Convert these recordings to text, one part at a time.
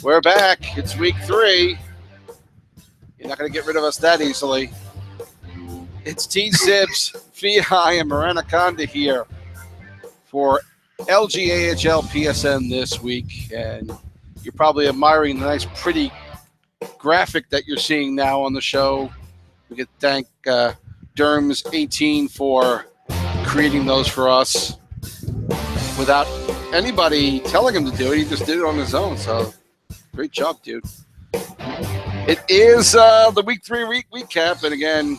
We're back. It's week 3. You're not going to get rid of us that easily. It's T-Sibs, VI, and Maranaconda here for LGAHLPSN this week. And you're probably admiring the nice, pretty graphic that you're seeing now on the show. We could thank Derms18 for creating those for us without anybody telling him to do it. He just did it on his own. So great job, dude. It is the week 3 recap. And again,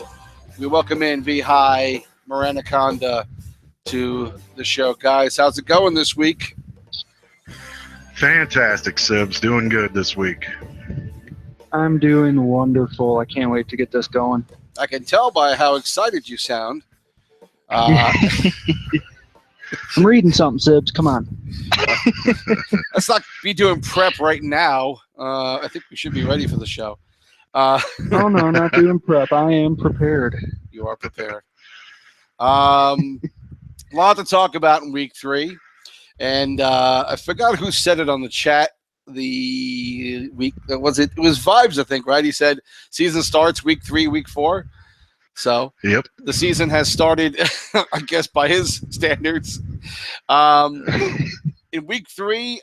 we welcome in VI, Maranaconda to the show. Guys, how's it going this week? Fantastic, Sibs. Doing good this week. I'm doing wonderful. I can't wait to get this going. I can tell by how excited you sound. I'm reading something, Sibs. Come on. Let's not be doing prep right now. I think we should be ready for the show. Oh, no, not doing prep. I am prepared. You are prepared. A lot to talk about in week 3. And I forgot who said it on the chat. The week, it was Vibes, I think, right? He said season starts week 3, week 4. So yep, the season has started, I guess, by his standards. In week 3,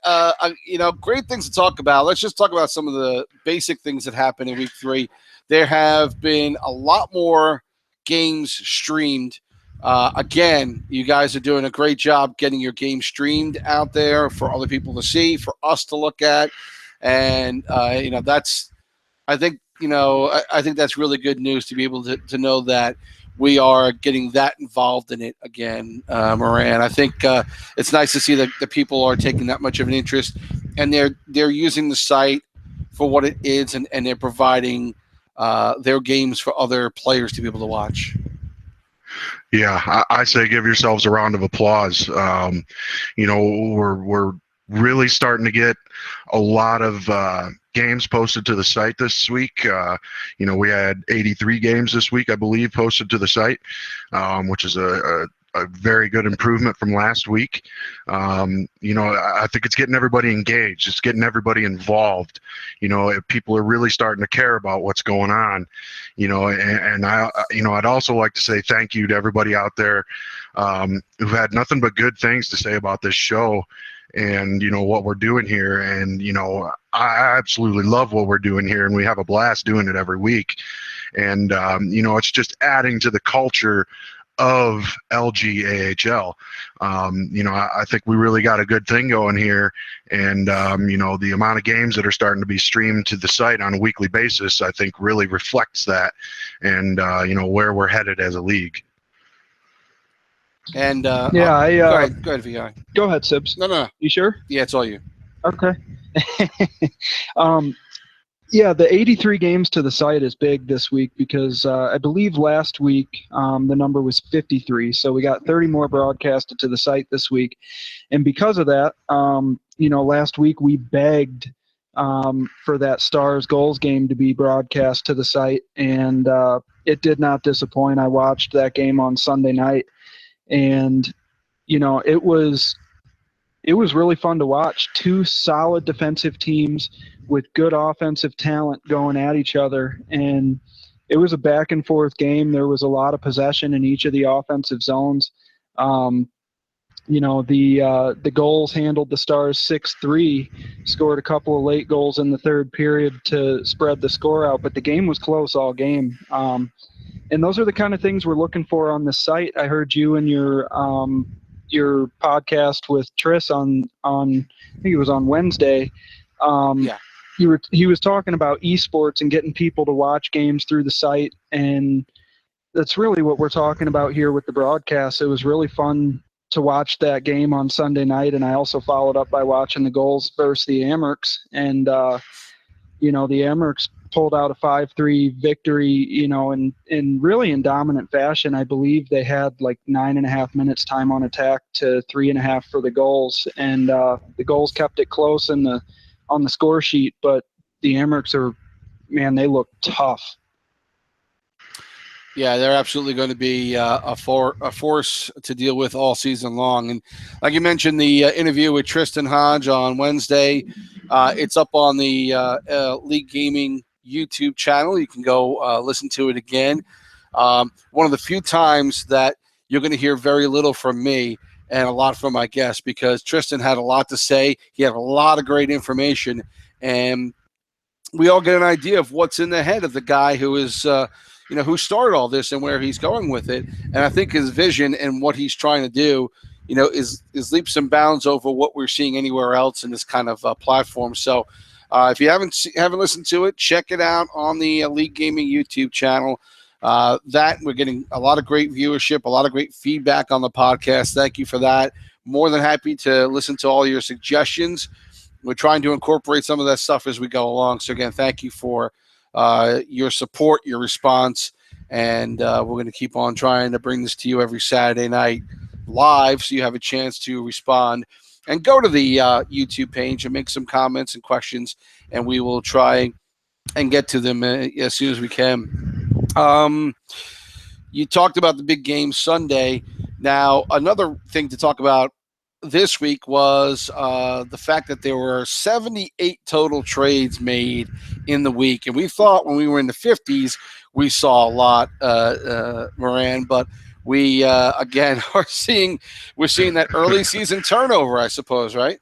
great things to talk about. Let's just talk about some of the basic things that happened in week 3. There have been a lot more games streamed. Again, you guys are doing a great job getting your game streamed out there for other people to see, for us to look at. And, that's, I think that's really good news to be able to know that we are getting that involved in it again, Moran. I think it's nice to see that the people are taking that much of an interest, and they're using the site for what it is, and they're providing their games for other players to be able to watch. Yeah, I say give yourselves a round of applause. We're really starting to get a lot of games posted to the site this week. We had 83 games this week, I believe, posted to the site, which is a very good improvement from last week. I think it's getting everybody engaged. It's getting everybody involved. People are really starting to care about what's going on. I'd also like to say thank you to everybody out there who've had nothing but good things to say about this show and what we're doing here. And I absolutely love what we're doing here, and we have a blast doing it every week. And it's just adding to the culture of LGAHL. I think we really got a good thing going here, and the amount of games that are starting to be streamed to the site on a weekly basis, I think really reflects that, and where we're headed as a league. And go ahead, VI. Go ahead, Sibs. No. You sure? Yeah, it's all you. Okay. Yeah, the 83 games to the site is big this week because I believe last week the number was 53. So we got 30 more broadcasted to the site this week. And because of that, last week we begged for that Stars Goals game to be broadcast to the site. And it did not disappoint. I watched that game on Sunday night. And, it was really fun to watch. 2 solid defensive teams with good offensive talent going at each other. And it was a back and forth game. There was a lot of possession in each of the offensive zones. The goals handled the Stars 6-3, scored a couple of late goals in the third period to spread the score out, but the game was close all game. And those are the kind of things we're looking for on the site. I heard you in your podcast with Tris on I think it was on Wednesday. Yeah. He was talking about esports and getting people to watch games through the site, and that's really what we're talking about here with the broadcast. It was really fun to watch that game on Sunday night, and I also followed up by watching the goals versus the Amerks, and the Amerks pulled out a 5-3 victory, in really in dominant fashion. I believe they had like 9.5 minutes time on attack to 3.5 for the goals, and the goals kept it close on the score sheet, but the Amerks they look tough. Yeah, they're absolutely going to be a force to deal with all season long. And like you mentioned, the interview with Tristan Hodge on Wednesday It's up on the League Gaming YouTube channel. You can go listen to it again. One of the few times that you're going to hear very little from me and a lot from my guests, because Tristan had a lot to say. He had a lot of great information, and we all get an idea of what's in the head of the guy who is, who started all this and where he's going with it. And I think his vision and what he's trying to do, is leaps and bounds over what we're seeing anywhere else in this kind of platform. So if you haven't listened to it, check it out on the League Gaming YouTube channel. That we're getting a lot of great viewership, a lot of great feedback on the podcast. Thank you for that. More than happy to listen to all your suggestions. We're trying to incorporate some of that stuff as we go along. So again, thank you for your support, your response, and we're going to keep on trying to bring this to you every Saturday night live, so you have a chance to respond. And go to the YouTube page and make some comments and questions, and we will try and get to them as soon as we can. You talked about the big game Sunday. Now, another thing to talk about this week was the fact that there were 78 total trades made in the week. And we thought when we were in the 50s, we saw a lot, Moran, but we, again, we're seeing that early season turnover, I suppose, right?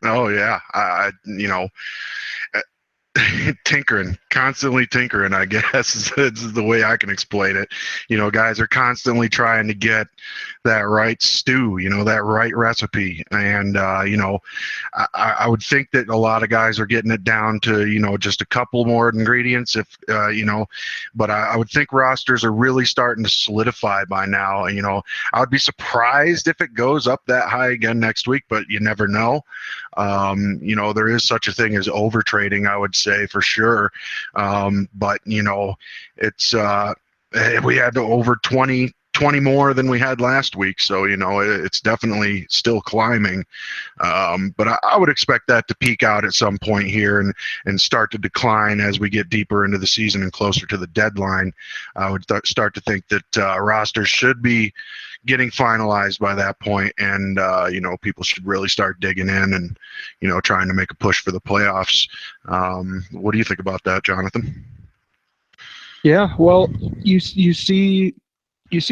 Oh, yeah. Constantly tinkering, I guess is the way I can explain it. Guys are constantly trying to get that right stew, that right recipe. And, I would think that a lot of guys are getting it down to, just a couple more ingredients but I would think rosters are really starting to solidify by now. I would be surprised if it goes up that high again next week, but you never know. There is such a thing as over trading, I would say, for sure. But it's we had over 20 more than we had last week, so it's definitely still climbing. But I would expect that to peak out at some point here and start to decline as we get deeper into the season and closer to the deadline. I would start to think that rosters should be getting finalized by that point, and people should really start digging in and trying to make a push for the playoffs. What do you think about that, Jonathan? Yeah, well, you see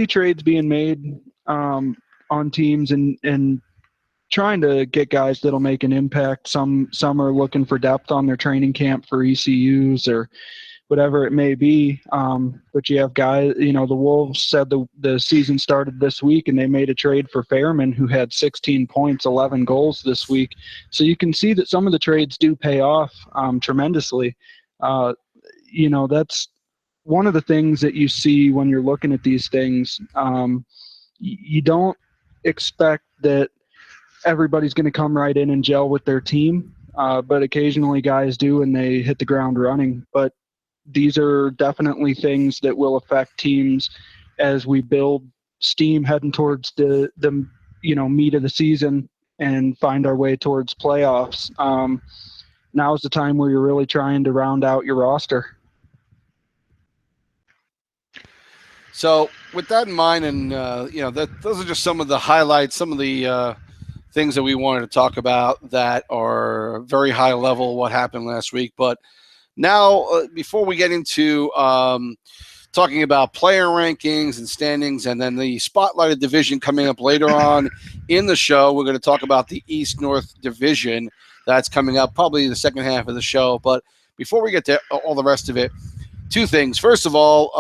trades being made on teams and trying to get guys that'll make an impact. Some are looking for depth on their training camp for ECUs or whatever it may be. But you have guys, the Wolves said the season started this week and they made a trade for Fairman, who had 16 points, 11 goals this week. So you can see that some of the trades do pay off tremendously. That's one of the things that you see when you're looking at these things. You don't expect that everybody's going to come right in and gel with their team, but occasionally guys do and they hit the ground running. But these are definitely things that will affect teams as we build steam heading towards the meat of the season and find our way towards playoffs. Now's the time where you're really trying to round out your roster. So with that in mind, and those are just some of the highlights, some of the things that we wanted to talk about that are very high level, what happened last week. But now, before we get into talking about player rankings and standings, and then the spotlighted division coming up later on in the show, we're going to talk about the East-North division that's coming up probably the second half of the show. But before we get to all the rest of it, two things. First of all,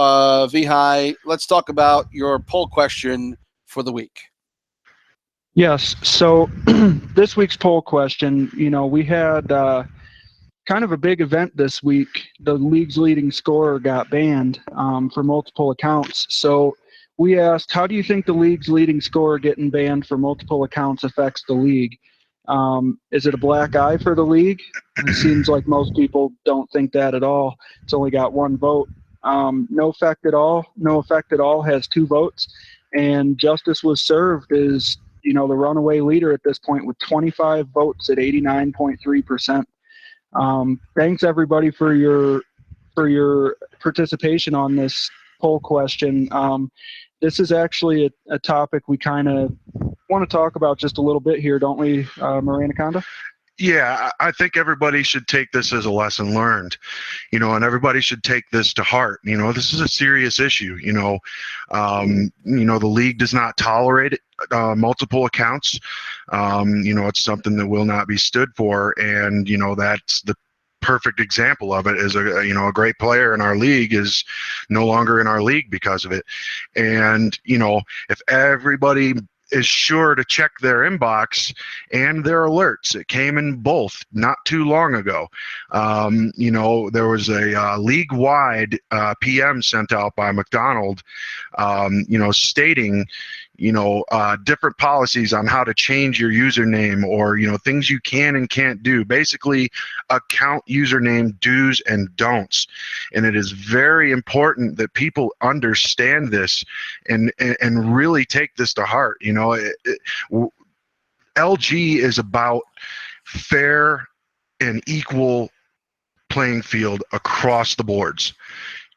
Vihai, let's talk about your poll question for the week. Yes. So this week's poll question, we had kind of a big event this week. The league's leading scorer got banned for multiple accounts. So we asked, how do you think the league's leading scorer getting banned for multiple accounts affects the league? Is it a black eye for the league? It seems like most people don't think that at all. It's only got one vote. No effect at all. No effect at all has 2 votes. And justice was served is, the runaway leader at this point with 25 votes at 89.3%. Thanks everybody for your participation on this poll question. This is actually a topic we kind of want to talk about just a little bit here, don't we, Miranda Conda? Yeah, I think everybody should take this as a lesson learned, and everybody should take this to heart. This is a serious issue. The league does not tolerate multiple accounts. It's something that will not be stood for, and that's the perfect example of it. Is a great player in our league is no longer in our league because of it. And if everybody is sure to check their inbox and their alerts. It came in both not too long ago. There was a league-wide PM sent out by McDonald, stating, different policies on how to change your username, or, things you can and can't do. Basically, account username do's and don'ts. And it is very important that people understand this and really take this to heart. LG is about fair and equal playing field across the boards.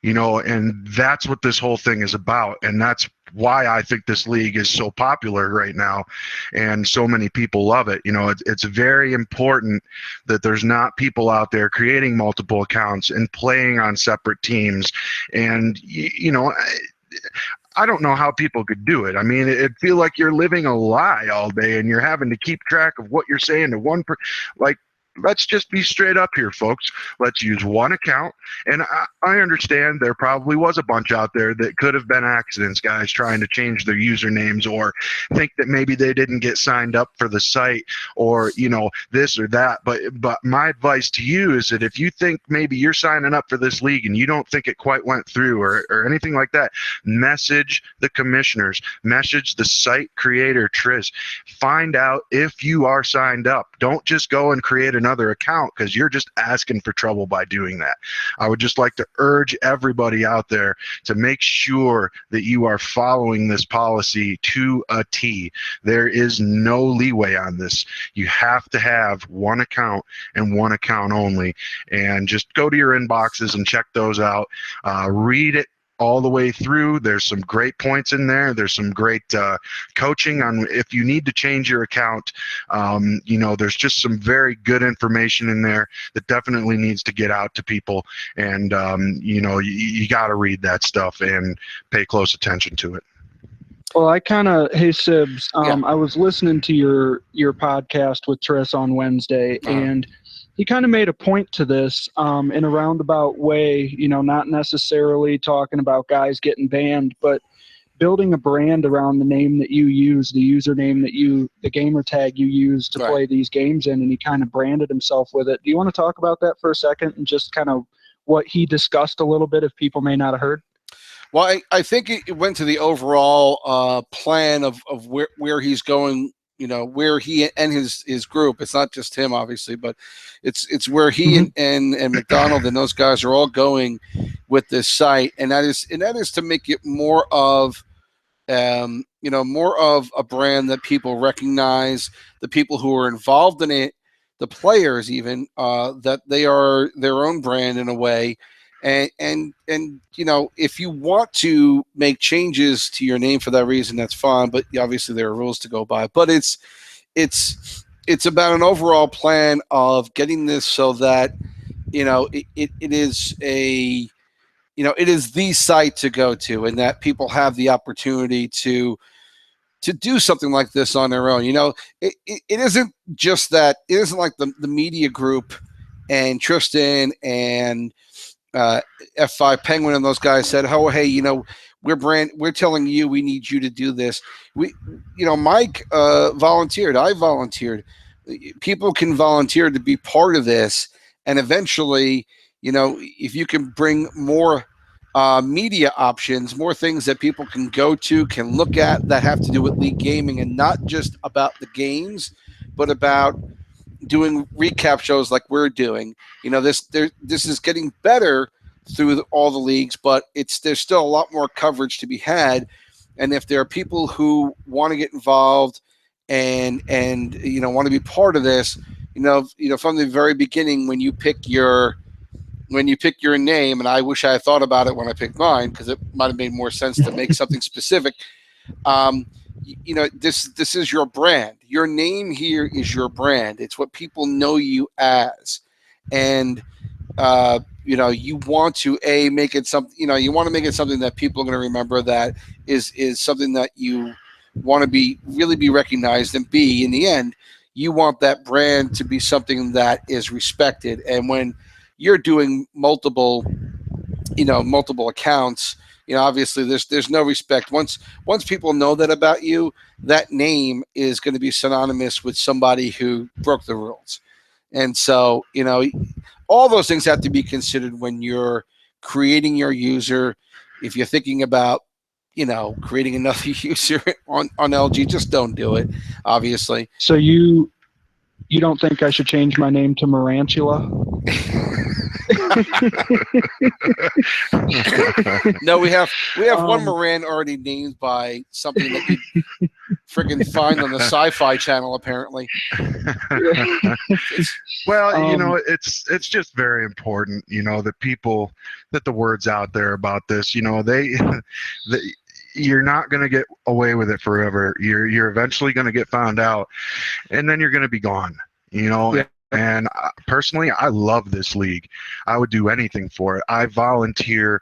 And that's what this whole thing is about. And that's why I think this league is so popular right now and so many people love it. It's very important that there's not people out there creating multiple accounts and playing on separate teams. And, I don't know how people could do it. I mean, it'd feel like you're living a lie all day and you're having to keep track of what you're saying to one person. Let's just be straight up here, folks. Let's use one account. And I understand there probably was a bunch out there that could have been accidents, guys trying to change their usernames or think that maybe they didn't get signed up for the site or, this or that. But my advice to you is that if you think maybe you're signing up for this league and you don't think it quite went through or anything like that, message the commissioners, message the site creator, Triz. Find out if you are signed up. Don't just go and create another account, because you're just asking for trouble by doing that. I would just like to urge everybody out there to make sure that you are following this policy to a T. There is no leeway on this. You have to have one account and one account only, and just go to your inboxes and check those out. Read it all the way through. There's some great points in there. There's some great coaching on if you need to change your account. There's just some very good information in there that definitely needs to get out to people. And, you got to read that stuff and pay close attention to it. Well, hey Sibs, I was listening to your podcast with Triss on Wednesday, and he kind of made a point to this in a roundabout way, not necessarily talking about guys getting banned, but building a brand around the name that you use, the username that the gamer tag you use to play these games in, and he kind of branded himself with it. Do you want to talk about that for a second and just kind of what he discussed a little bit if people may not have heard? Well, I think it went to the overall plan of where he's going, where he and his group. It's not just him, obviously, but it's where he and McDonald and those guys are all going with this site, and that is to make it more of more of a brand that people recognize, the people who are involved in it, the players even, that they are their own brand in a way. And if you want to make changes to your name for that reason, that's fine. But obviously there are rules to go by. But it's about an overall plan of getting this so that it is it is the site to go to, and that people have the opportunity to do something like this on their own. It isn't just that. It isn't like the media group and Tristan and F5 Penguin and those guys said, "Oh, hey, we're telling you we need you to do this." Mike volunteered. I volunteered. People can volunteer to be part of this, and eventually, if you can bring more media options, more things that people can go to, can look at that have to do with League Gaming, and not just about the games, but about doing recap shows like we're doing. This is getting better through all the leagues, but there's still a lot more coverage to be had. And if there are people who want to get involved and want to be part of this, from the very beginning, when you pick your name, and I wish I had thought about it when I picked mine, because it might have made more sense to make something specific. This is your brand. your name here is your brand. It's what people know you as, and you want to make it something. You want to make it something that people are going to remember. That is something that you want to really be recognized, and be, in the end, you want that brand to be something that is respected. And when you're doing multiple accounts, obviously there's no respect. Once people know that about you, that name is going to be synonymous with somebody who broke the rules. And so, all those things have to be considered when you're creating your user. If you're thinking about, creating another user on LG, just don't do it, obviously. So you don't think I should change my name to Marantula? No, we have one Moran already named by something that you freaking find on the Sci-Fi Channel, apparently. Well, it's just very important, that the word's out there about this. You're not going to get away with it forever. You're eventually going to get found out, and then you're going to be gone. Yeah. And personally, I love this league. I would do anything for it. I volunteer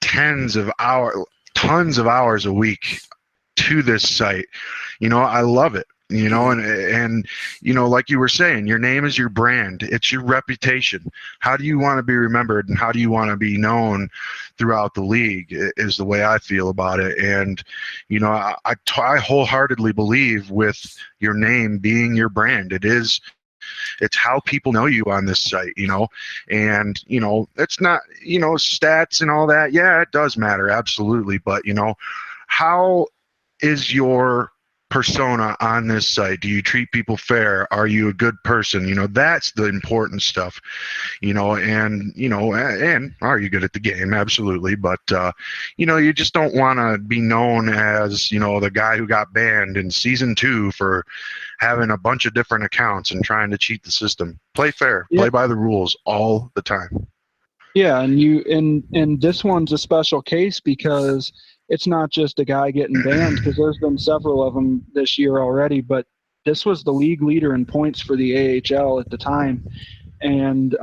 tons of hours a week to this site. I love it. And like you were saying, your name is your brand. It's your reputation. How do you want to be remembered, and how do you want to be known throughout the league, is the way I feel about it. And I wholeheartedly believe with your name being your brand. It's how people know you on this site, and it's not, stats and all that. Yeah, it does matter, absolutely. But how is your persona on this site? Do you treat people fair? Are you a good person? That's the important stuff. And are you good at the game? Absolutely. But you just don't want to be known as the guy who got banned in season 2 for having a bunch of different accounts and trying to cheat the system. Play fair. Yeah. Play by the rules all the time. Yeah, and this one's a special case because it's not just a guy getting banned, because there's been several of them this year already, but this was the league leader in points for the AHL at the time, and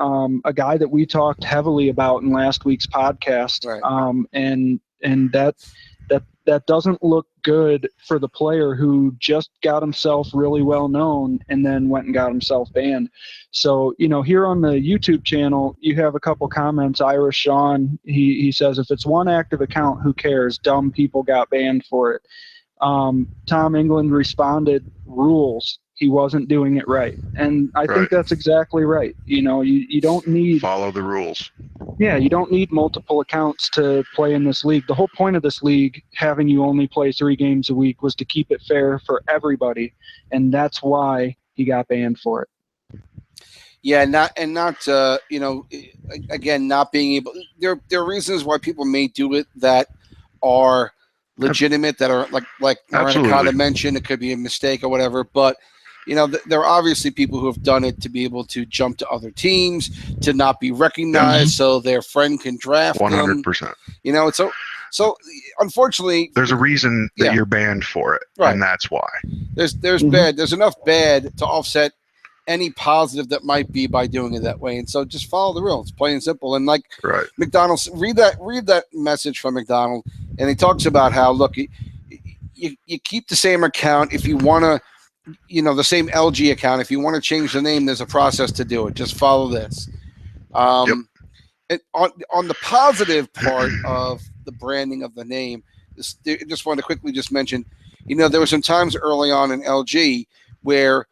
a guy that we talked heavily about in last week's podcast. Right. And that doesn't look good for the player who just got himself really well known and then went and got himself banned. So, here on the YouTube channel, you have a couple comments. Irish Sean, he says, if it's one active account, who cares? Dumb people got banned for it. Tom England responded, rules. He wasn't doing it right. And I think that's exactly right. You don't need... Follow the rules. Yeah, you don't need multiple accounts to play in this league. The whole point of this league, having you only play 3 games a week, was to keep it fair for everybody. And that's why he got banned for it. Yeah, not again, not being able. There are reasons why people may do it that are legitimate, that are like Maranakata mentioned. It could be a mistake or whatever, but there are obviously people who have done it to be able to jump to other teams, to not be recognized, so their friend can draft 100%. them. So unfortunately, there's a reason that you're banned for it, and that's why. There's enough bad to offset any positive that might be by doing it that way. And so just follow the rules, plain and simple. And like McDonald, read that message from McDonald, and he talks about how, look, you keep the same account if you want to. The same LG account. If you want to change the name, there's a process to do it. Just follow this. And on the positive part of the branding of the name, just want to quickly just mention, there were some times early on in LG where,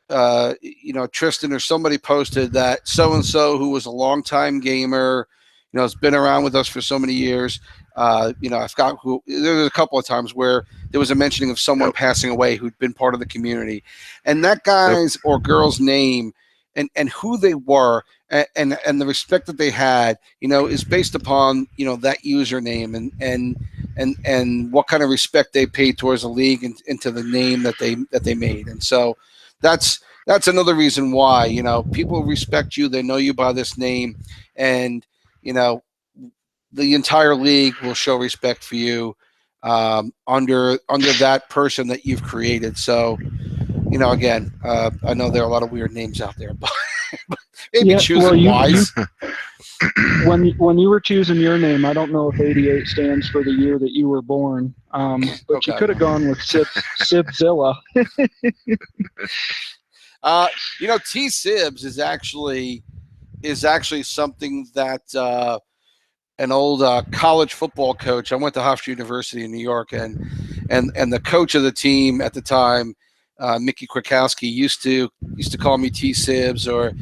Tristan or somebody posted that so-and-so who was a longtime gamer, has been around with us for so many years. I forgot who. There was a couple of times where there was a mentioning of someone passing away who'd been part of the community, and that guy's or girl's name and who they were and the respect that they had, is based upon that username and what kind of respect they paid towards the league and to the name that they made. And so that's another reason why people respect you. They know you by this name, and the entire league will show respect for you under that person that you've created. So again, I know there are a lot of weird names out there, but maybe choosing wise. When you were choosing your name, I don't know if 88 stands for the year that you were born, but Okay. you could have gone with Sibzilla. T Sibs is actually something that an old college football coach. I went to Hofstra University in New York, and the coach of the team at the time, Mickey Krakowski, used to call me T Sibs, or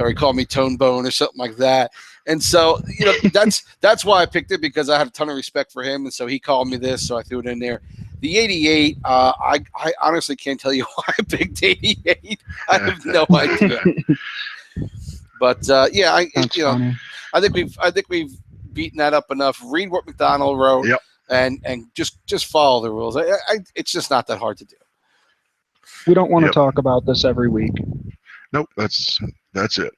he called me Tone Bone or something like that. And so, that's why I picked it, because I had a ton of respect for him, and so he called me this, so I threw it in there. The 88, I honestly can't tell you why I picked 88. I have no idea. But I think we've beaten that up enough. Read what McDonald wrote, yep. and just follow the rules. It's just not that hard to do. We don't want to talk about this every week. Nope, that's it.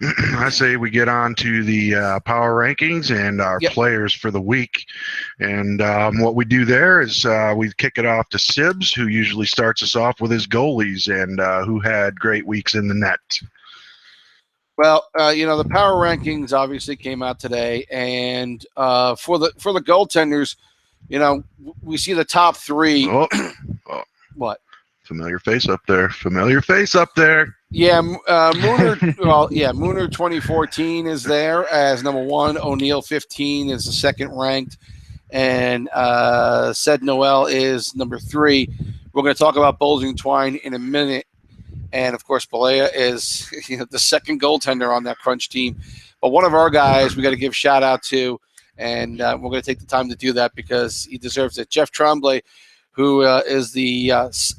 I say we get on to the power rankings and our players for the week. And what we do there is we kick it off to Sibs, who usually starts us off with his goalies and who had great weeks in the net. Well, the power rankings obviously came out today, and for the goaltenders, we see the top three. Oh. What? Familiar face up there. Yeah, Mooner. Well, yeah, Mooner 2014 is there as number one. O'Neill 15 is the second ranked, and Said Noel is number 3. We're going to talk about Bulging Twine in a minute, and of course, Balea is the second goaltender on that crunch team. But one of our guys we got to give shout out to, and we're going to take the time to do that because he deserves it. Jeff Tremblay, who is the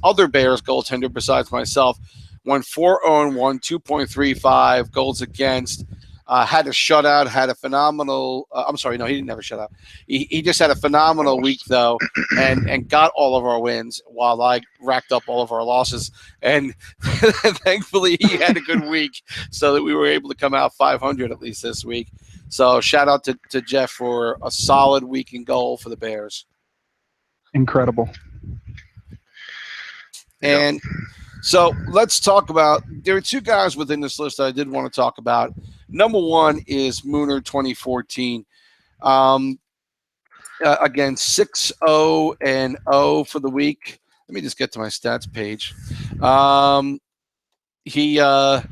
other Bears goaltender besides myself, won 4-0-1, 2.35 goals against, had a shutout, had a phenomenal I'm sorry, no, he didn't have a shutout. He just had a phenomenal week, though, and got all of our wins while I racked up all of our losses. And thankfully, he had a good week so that we were able to come out 500 at least this week. So shout out to Jeff for a solid week in goal for the Bears. Incredible. And so let's talk about, there are 2 guys within this list that I did want to talk about. Number 1 is Mooner 2014. Again, 6-0-0 for the week. Let me just get to my stats page. He was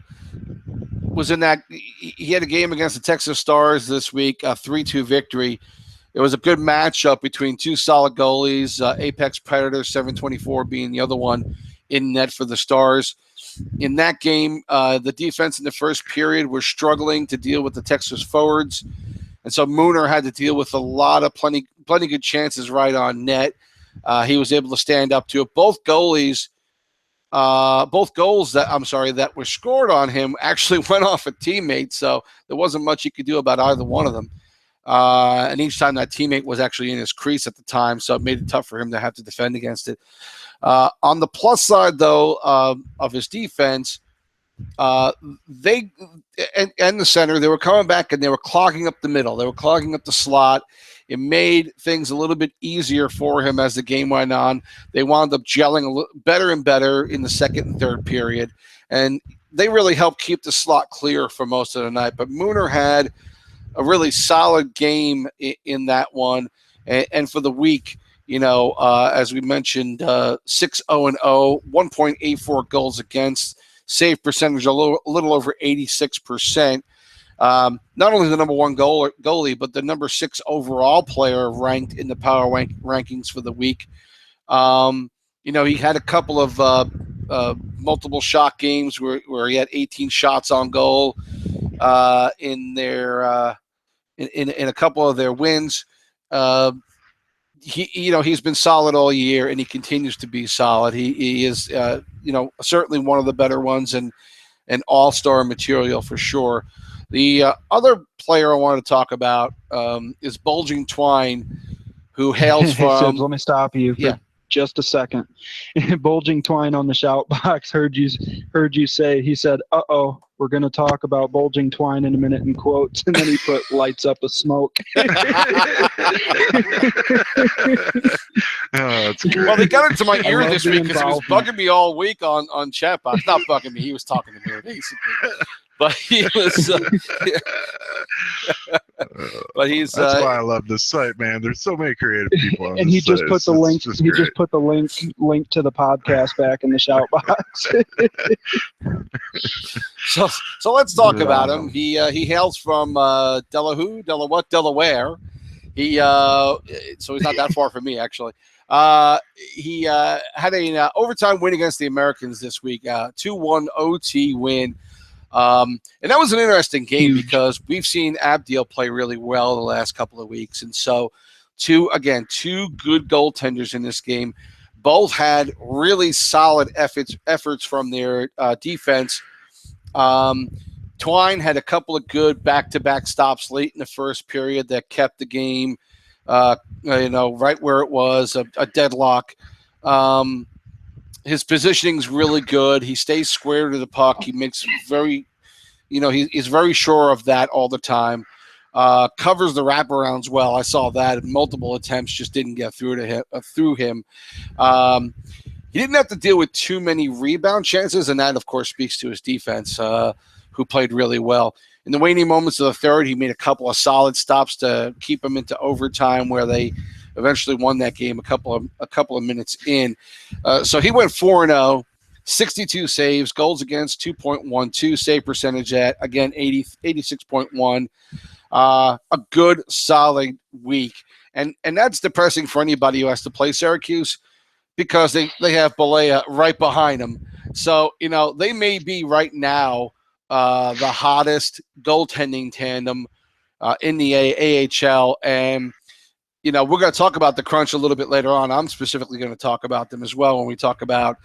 in that, he had a game against the Texas Stars this week, a 3-2 victory. It was a good matchup between 2 solid goalies, Apex Predator 724 being the other one in net for the Stars. In that game, the defense in the first period was struggling to deal with the Texas forwards, and so Mooner had to deal with a lot of plenty good chances right on net. He was able to stand up to it. Both goals that were scored on him actually went off a teammate, so there wasn't much he could do about either one of them. And each time that teammate was actually in his crease at the time, so it made it tough for him to have to defend against it. On the plus side, though, of his defense, they and the center, they were coming back and they were clogging up the middle. They were clogging up the slot. It made things a little bit easier for him as the game went on. They wound up gelling a little better and better in the second and third period, and they really helped keep the slot clear for most of the night. But Mooner had a really solid game in that one, and for the week, as we mentioned, 6-0-0, 1.84 goals against, save percentage a little over 86%. Not only the number 1 goalie, but the number 6 overall player ranked in the power rankings for the week. He had a couple of multiple shot games where he had 18 shots on goal in their in a couple of their wins. He's been solid all year, and he continues to be solid. He is certainly one of the better ones, and an all-star material for sure. The other player I want to talk about is Bulging Twine, who hails from. Sibs, let me stop you for just a second. Bulging Twine on the shout box heard you say. He said, "Uh-oh, we're going to talk about Bulging Twine in a minute," in quotes, and then he put lights up of smoke. That's great. Well, they got into my I ear love this the week because he was involvement. bugging me all week on chat box. Not bugging me. He was talking to me, basically. But he was. But he's. That's why I love this site, man. There's so many creative people on And this he just site. put the It's link. just He great. just put the link to the podcast back in the shout box. So let's talk about him. Awesome. He hails from Delaware. He so he's not that far from me, actually. He had an overtime win against the Americans this week, 2-1 OT win. And that was an interesting game because we've seen Abdiel play really well the last couple of weeks. And so two good goaltenders in this game. Both had really solid efforts from their defense. Twine had a couple of good back-to-back stops late in the first period that kept the game, right where it was, a deadlock. His positioning's really good. He stays square to the puck. He makes he's very sure of that all the time. Covers the wraparounds well. I saw that multiple attempts just didn't get through him. He didn't have to deal with too many rebound chances, and that, of course, speaks to his defense, who played really well. In the waning moments of the third, he made a couple of solid stops to keep them into overtime, where they eventually won that game a couple of minutes in. So he went 4-0, 62 saves, goals against 2.12, save percentage at, again, 86.1. A good, solid week. And that's depressing for anybody who has to play Syracuse, because they have Balea right behind them. So, they may be right now the hottest goaltending tandem in the AHL. And, we're going to talk about the Crunch a little bit later on. I'm specifically going to talk about them as well when we talk about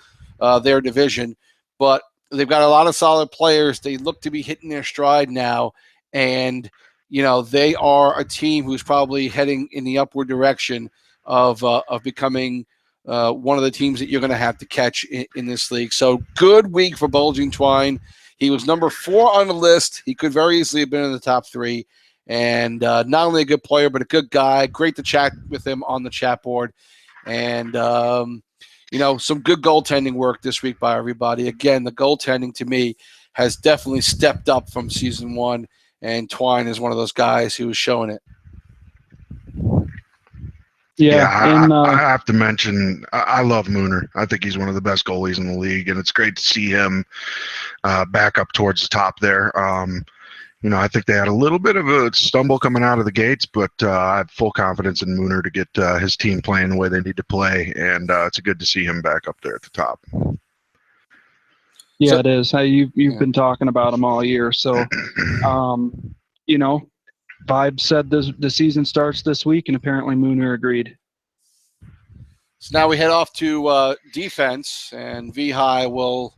their division. But they've got a lot of solid players. They look to be hitting their stride now. And, they are a team who's probably heading in the upward direction of becoming one of the teams that you're going to have to catch in this league. So good week for Bulging Twine. He was number 4 on the list. He could very easily have been in the top 3. And not only a good player, but a good guy. Great to chat with him on the chat board. And, some good goaltending work this week by everybody. Again, the goaltending to me has definitely stepped up from season 1. And Twine is one of those guys who is showing it. I have to mention, I love Mooner. I think he's one of the best goalies in the league, and it's great to see him back up towards the top there. I think they had a little bit of a stumble coming out of the gates, but I have full confidence in Mooner to get his team playing the way they need to play, and it's good to see him back up there at the top. Yeah, it is. You've been talking about him all year, so Vibe said the season starts this week, and apparently Mooner agreed. So now we head off to defense, and Vihai will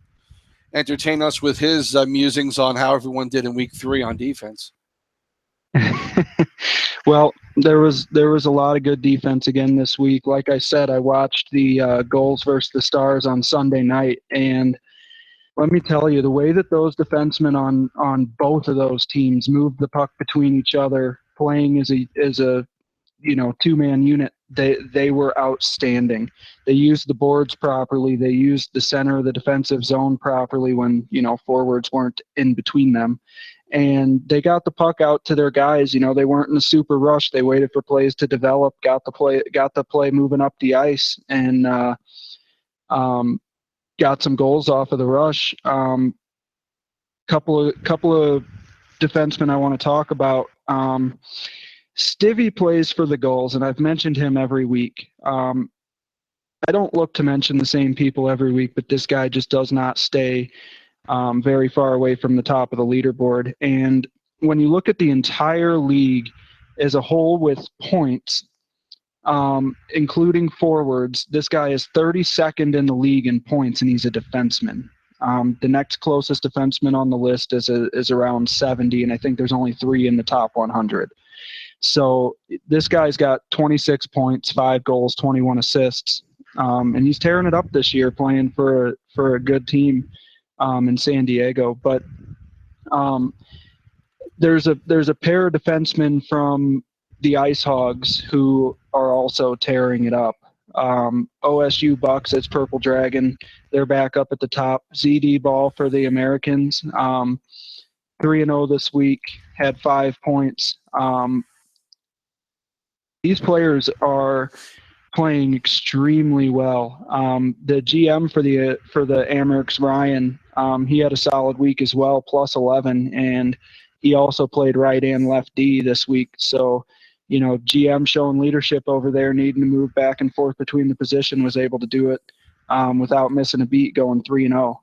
entertain us with his musings on how everyone did in week 3 on defense. Well, there was a lot of good defense again this week. Like I said, I watched the goals versus the Stars on Sunday night, and let me tell you, the way that those defensemen on both of those teams moved the puck between each other, playing as a two-man unit, they were outstanding. They used the boards properly. They used the center of the defensive zone properly when forwards weren't in between them, and they got the puck out to their guys. They weren't in a super rush. They waited for plays to develop, got the play moving up the ice, and got some goals off of the rush. Couple of defensemen I want to talk about. Stivvy plays for the goals, and I've mentioned him every week. I don't look to mention the same people every week, but this guy just does not stay very far away from the top of the leaderboard. And when you look at the entire league as a whole with points, including forwards, this guy is 32nd in the league in points, and he's a defenseman. The next closest defenseman on the list is around 70, and I think there's only 3 in the top 100. So this guy's got 26 points, 5 goals, 21 assists, and he's tearing it up this year, playing for a good team in San Diego. But there's a pair of defensemen from the Ice Hogs who are also tearing it up. OSU Bucks, it's Purple Dragon. They're back up at the top. ZD Ball for the Americans. 3-0 this week, had 5 points. These players are playing extremely well. The GM for the Amerks, Ryan, he had a solid week as well, plus 11, and he also played right and left D this week. So, GM showing leadership over there, needing to move back and forth between the position, was able to do it without missing a beat, going 3-0.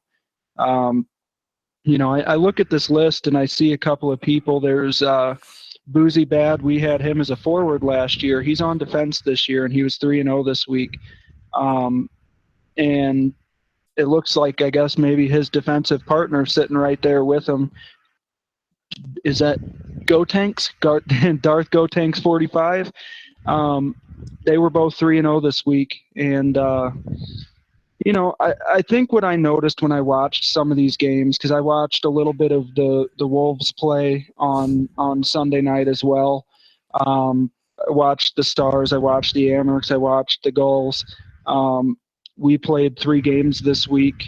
I look at this list and I see a couple of people. There's Boozy Bad. We had him as a forward last year. He's on defense this year, and he was 3-0 this week. And it looks like, I guess, maybe his defensive partner sitting right there with him. Is that Gotanks? Darth Gotanks 45? They were both 3-0 this week. And, I think what I noticed when I watched some of these games, because I watched a little bit of the Wolves play on Sunday night as well. I watched the Stars. I watched the Amerks. I watched the Gulls. We played 3 games this week.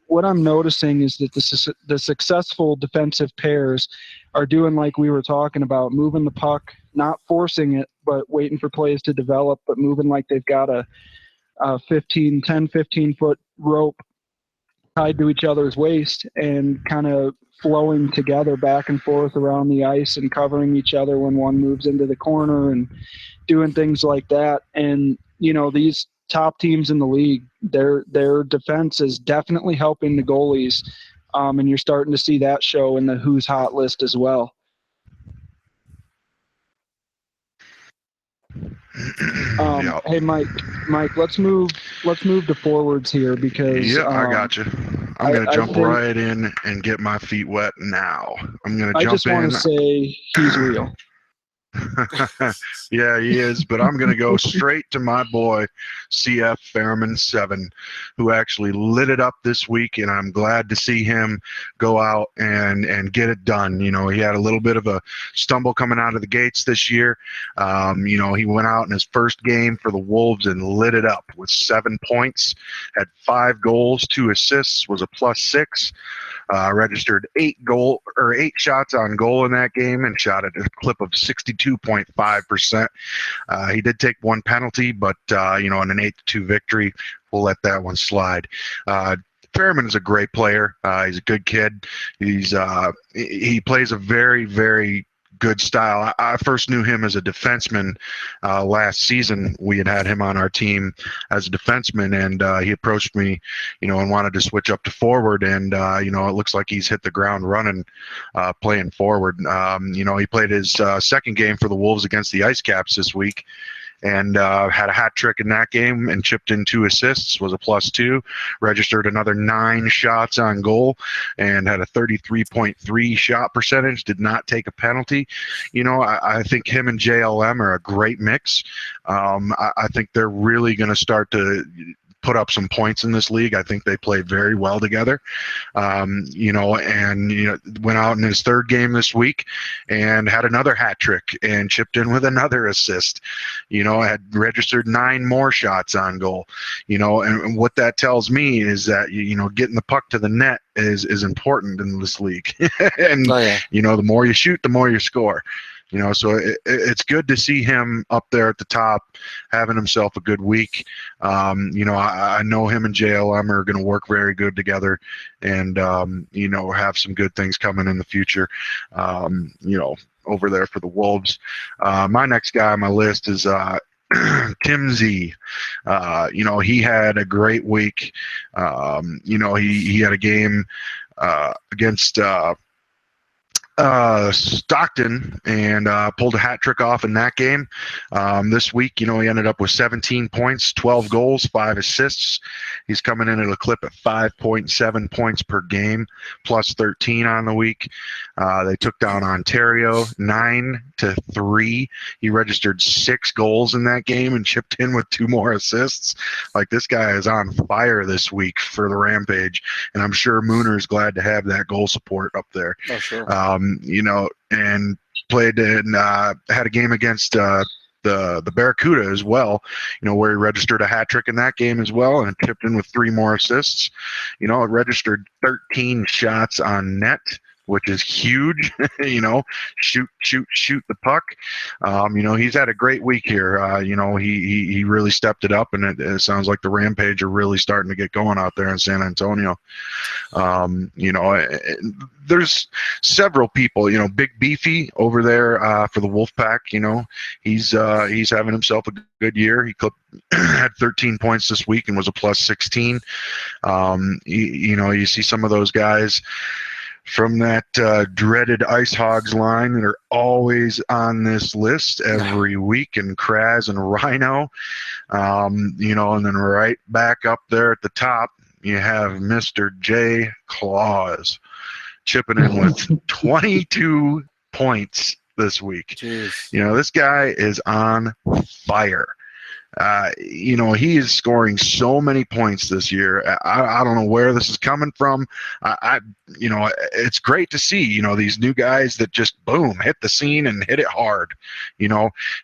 What I'm noticing is that the successful defensive pairs are doing like we were talking about, moving the puck, not forcing it, but waiting for plays to develop, but moving like they've got a 15-foot rope tied to each other's waist and kind of flowing together back and forth around the ice and covering each other when one moves into the corner and doing things like that. And, these top teams in the league, their defense is definitely helping the goalies. And you're starting to see that show in the Who's Hot list as well. Yep. Hey, Mike, let's move to forwards here because yeah, I got you. I'm going to jump right in and get my feet wet now. I'm going to jump in. I just want to say he's real. Yeah, he is, but I'm going to go straight to my boy, CF Fairman 7, who actually lit it up this week, and I'm glad to see him go out and get it done. He had a little bit of a stumble coming out of the gates this year. He went out in his first game for the Wolves and lit it up with 7 points, had 5 goals, 2 assists, was a +6. Registered 8 shots on goal in that game and shot at a clip of 62.5%. He did take 1 penalty, but in an 8-2 victory, we'll let that one slide. Fairman is a great player. He's a good kid. He plays a very, very good style. I first knew him as a defenseman last season. We had him on our team as a defenseman, and he approached me, and wanted to switch up to forward. And it looks like he's hit the ground running, playing forward. He played his second game for the Wolves against the Ice Caps this week, and had a hat trick in that game and chipped in 2 assists, was a +2, registered another 9 shots on goal, and had a 33.3 shot percentage, did not take a penalty. I think him and JLM are a great mix. I think they're really going to start to put up some points in this league. I think they play very well together. Went out in his third game this week and had another hat trick and chipped in with another assist. Had registered 9 more shots on goal. And what that tells me is that getting the puck to the net is important in this league. And the more you shoot, the more you score. So it's good to see him up there at the top, having himself a good week. I know him and JLM are going to work very good together, and have some good things coming in the future. Over there for the Wolves. My next guy on my list is Tim Z. He had a great week. He had a game against Stockton and pulled a hat trick off in that game. This week, he ended up with 17 points, 12 goals, 5 assists. He's coming in at a clip at 5.7 points per game, +13 on the week. They took down Ontario 9-3. He registered 6 goals in that game and chipped in with 2 more assists. Like, this guy is on fire this week for the Rampage, and I'm sure Mooner's glad to have that goal support up there. Oh, sure. And played and had a game against the Barracuda as well, where he registered a hat trick in that game as well and chipped in with 3 more assists. It registered 13 shots on net, which is huge. Shoot the puck. He's had a great week here. He really stepped it up, and it sounds like the Rampage are really starting to get going out there in San Antonio. There's several people. Big Beefy over there for the Wolfpack. He's having himself a good year. He had 13 points this week and was a plus 16. You see some of those guys from that dreaded Ice Hogs line that are always on this list every week, and Kraz and Rhino, and then right back up there at the top, you have Mr. J. Claus chipping in with 22 points this week. Jeez. This guy is on fire. He is scoring so many points this year. I don't know where this is coming from. It's great to see, these new guys that just boom, hit the scene and hit it hard.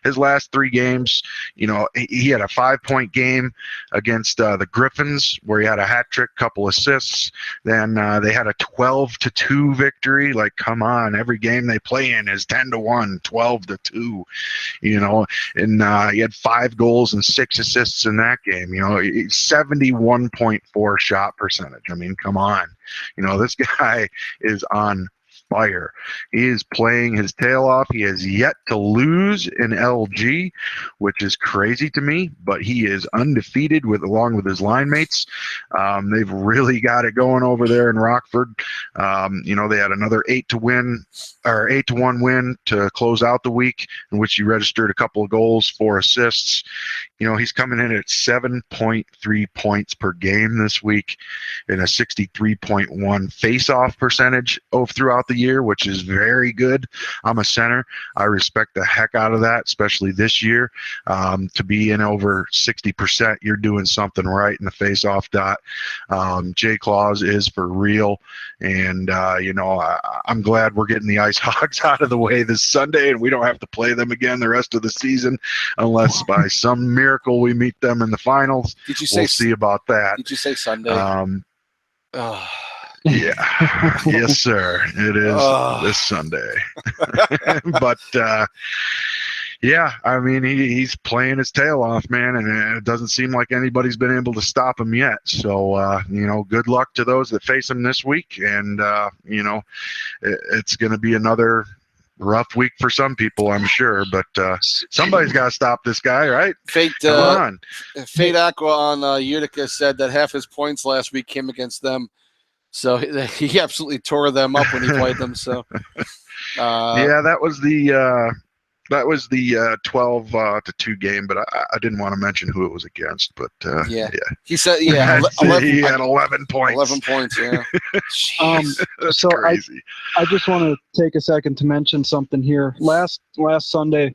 His last 3 games, he had a 5-point game against the Griffins where he had a hat trick, couple assists. Then they had a 12-2 victory. Like, come on, every game they play in is 10-1, 12-2, and he had 5 goals and 6 assists in that game. 71.4 shot percentage. I mean, come on. This guy is on fire. He is playing his tail off. He has yet to lose in LG, which is crazy to me, but he is undefeated along with his line mates. They've really got it going over there in Rockford. They had another 8-1 win to close out the week, in which he registered a couple of goals, 4 assists. He's coming in at 7.3 points per game this week and a 63.1 face-off percentage throughout the year, which is very good. I'm a center. I respect the heck out of that, especially this year. To be in over 60%, you're doing something right in the face-off dot. Jay Claus is for real, and I'm glad we're getting the Ice Hogs out of the way this Sunday, and we don't have to play them again the rest of the season, unless by some miracle we meet them in the finals. We'll see about that. Did you say Sunday? Yeah. Yes, sir. It is this Sunday. But yeah, I mean, he's playing his tail off, man, and it doesn't seem like anybody's been able to stop him yet. So, good luck to those that face him this week. And, it's going to be another rough week for some people, I'm sure, but somebody's got to stop this guy, right? Fate Aqua on Utica said that half his points last week came against them, so he absolutely tore them up when he played them. So yeah, that was the 12-2 game, but I didn't want to mention who it was against. But yeah, he said he had 11 points. 11 points, yeah. That's so crazy. I just want to take a second to mention something here. Last Sunday,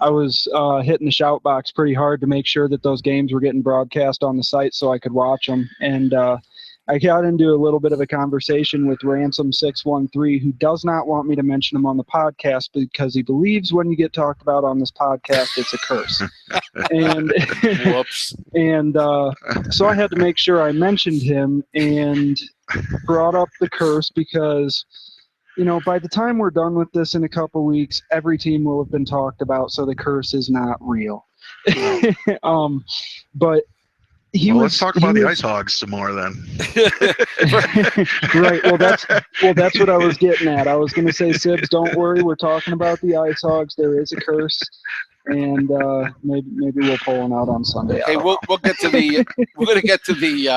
I was hitting the shout box pretty hard to make sure that those games were getting broadcast on the site so I could watch them. And I got into a little bit of a conversation with Ransom613, who does not want me to mention him on the podcast because he believes when you get talked about on this podcast, it's a curse. And whoops. And so I had to make sure I mentioned him and brought up the curse because, by the time we're done with this in a couple weeks, every team will have been talked about, so the curse is not real. But let's talk about the Ice Hogs some more then. Right. Well, that's what I was getting at. I was going to say, Sibs, don't worry. We're talking about the Ice Hogs. There is a curse, and maybe we'll pull one out on Sunday. Hey, we'll get to the we're going to get to the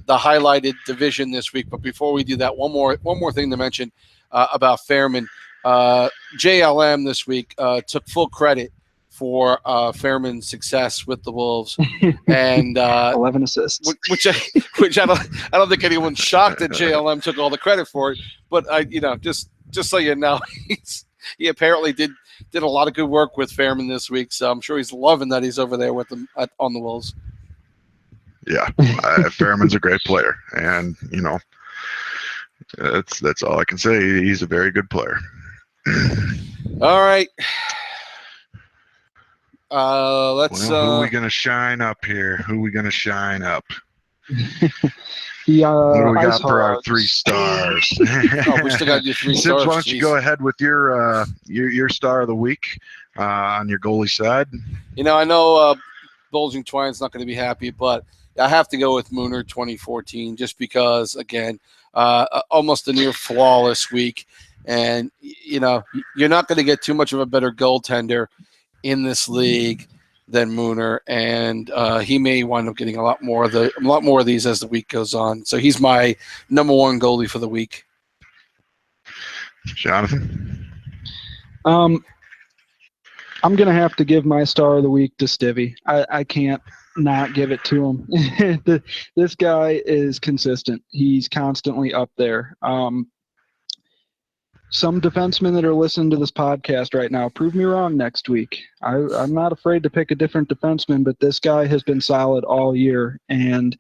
highlighted division this week. But before we do that, one more thing to mention about Fairman. JLM this week took full credit for Fairman's success with the Wolves, and 11 assists. Which I don't think anyone's shocked that JLM took all the credit for it. But just so you know, he apparently did a lot of good work with Fairman this week. So I'm sure he's loving that he's over there with them on the Wolves. Yeah, Fairman's a great player, and that's all I can say. He's a very good player. All right. Let's. Well, who are we gonna shine up here? Who are we gonna shine up? The What do we Ice got for our Hogs. 3 stars? Oh, we still got to do 3 Sips, stars. why don't you go ahead with your star of the week on your goalie side? I know Bulging Twine's not going to be happy, but I have to go with Mooner 2014 just because, again, almost a near flawless week. And, you're not going to get too much of a better goaltender in this league than Mooner, and he may wind up getting a lot more of these as the week goes on. So he's my number 1 goalie for the week. Jonathan? I'm going to have to give my star of the week to Stivvy. I can't not give it to him. This guy is consistent. He's constantly up there. Some defensemen that are listening to this podcast right now, prove me wrong next week. I'm not afraid to pick a different defenseman, but this guy has been solid all year. And,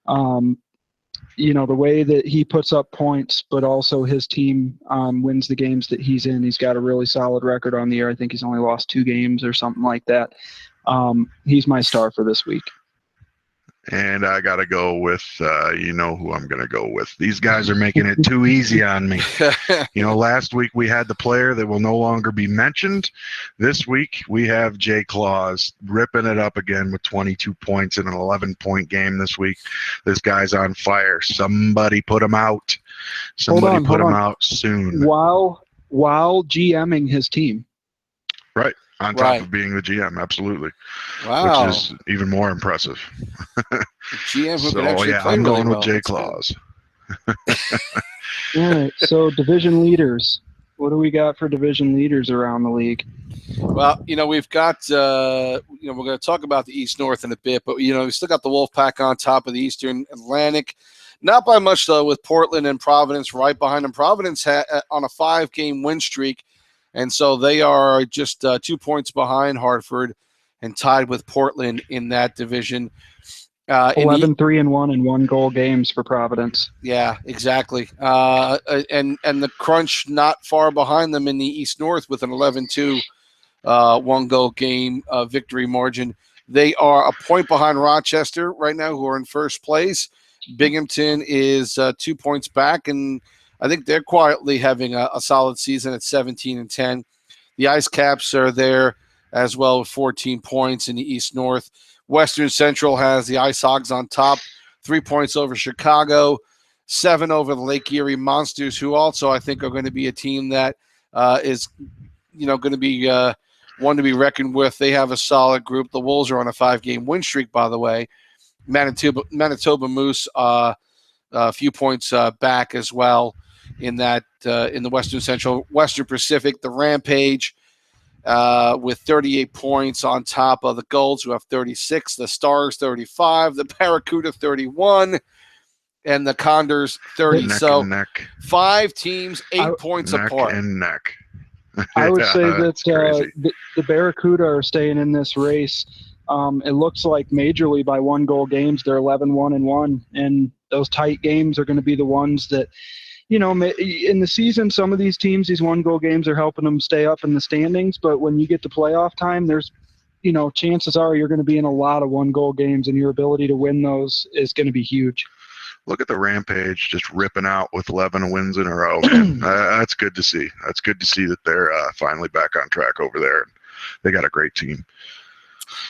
the way that he puts up points, but also his team wins the games that he's in. He's got a really solid record on the year. I think he's only lost 2 games or something like that. He's my star for this week. And I got to go with, who I'm going to go with. These guys are making it too easy on me. Last week we had the player that will no longer be mentioned. This week we have Jay Claus ripping it up again with 22 points in an 11-point game this week. This guy's on fire. Somebody put him out. Somebody put him out soon. While GMing his team. Right. On top of being the GM, absolutely. Wow. Which is even more impressive. GM who can actually play I'm really going well. with Jay Claus. All right, so division leaders. What do we got for division leaders around the league? Well, we've got, we're going to talk about the East-North in a bit, but, we still got the Wolfpack on top of the Eastern Atlantic. Not by much, though, with Portland and Providence right behind them. Providence on a 5-game win streak. And so they are just 2 points behind Hartford and tied with Portland in that division. 11-3-1 and 1-goal games for Providence. Yeah, exactly. And the Crunch not far behind them in the East-North with an 11-2 1-goal game victory margin. They are a point behind Rochester right now, who are in first place. Binghamton is 2 points back, and I think they're quietly having a solid season at 17-10. The Ice Caps are there as well with 14 points in the East-North. Western Central has the Ice Hogs on top, 3 points over Chicago, 7 over the Lake Erie Monsters, who also I think are going to be a team that is going to be one to be reckoned with. They have a solid group. The Wolves are on a 5-game win streak, by the way. Manitoba Moose a few points back as well in that in the Western Central. Western Pacific, the Rampage with 38 points on top of the Golds, who have 36, the Stars 35, the Barracuda 31, and the Condors 30. Neck. 5 teams, 8 points apart. Neck. I would say that the Barracuda are staying in this race. It looks like majorly by 1-goal games, they're 11-1-1, and those tight games are going to be the ones that, in the season, some of these teams, these 1-goal games are helping them stay up in the standings. But when you get to playoff time, there's, chances are you're going to be in a lot of 1-goal games, and your ability to win those is going to be huge. Look at the Rampage just ripping out with 11 wins in a row. That's good to see. That's good to see that they're finally back on track over there. They got a great team.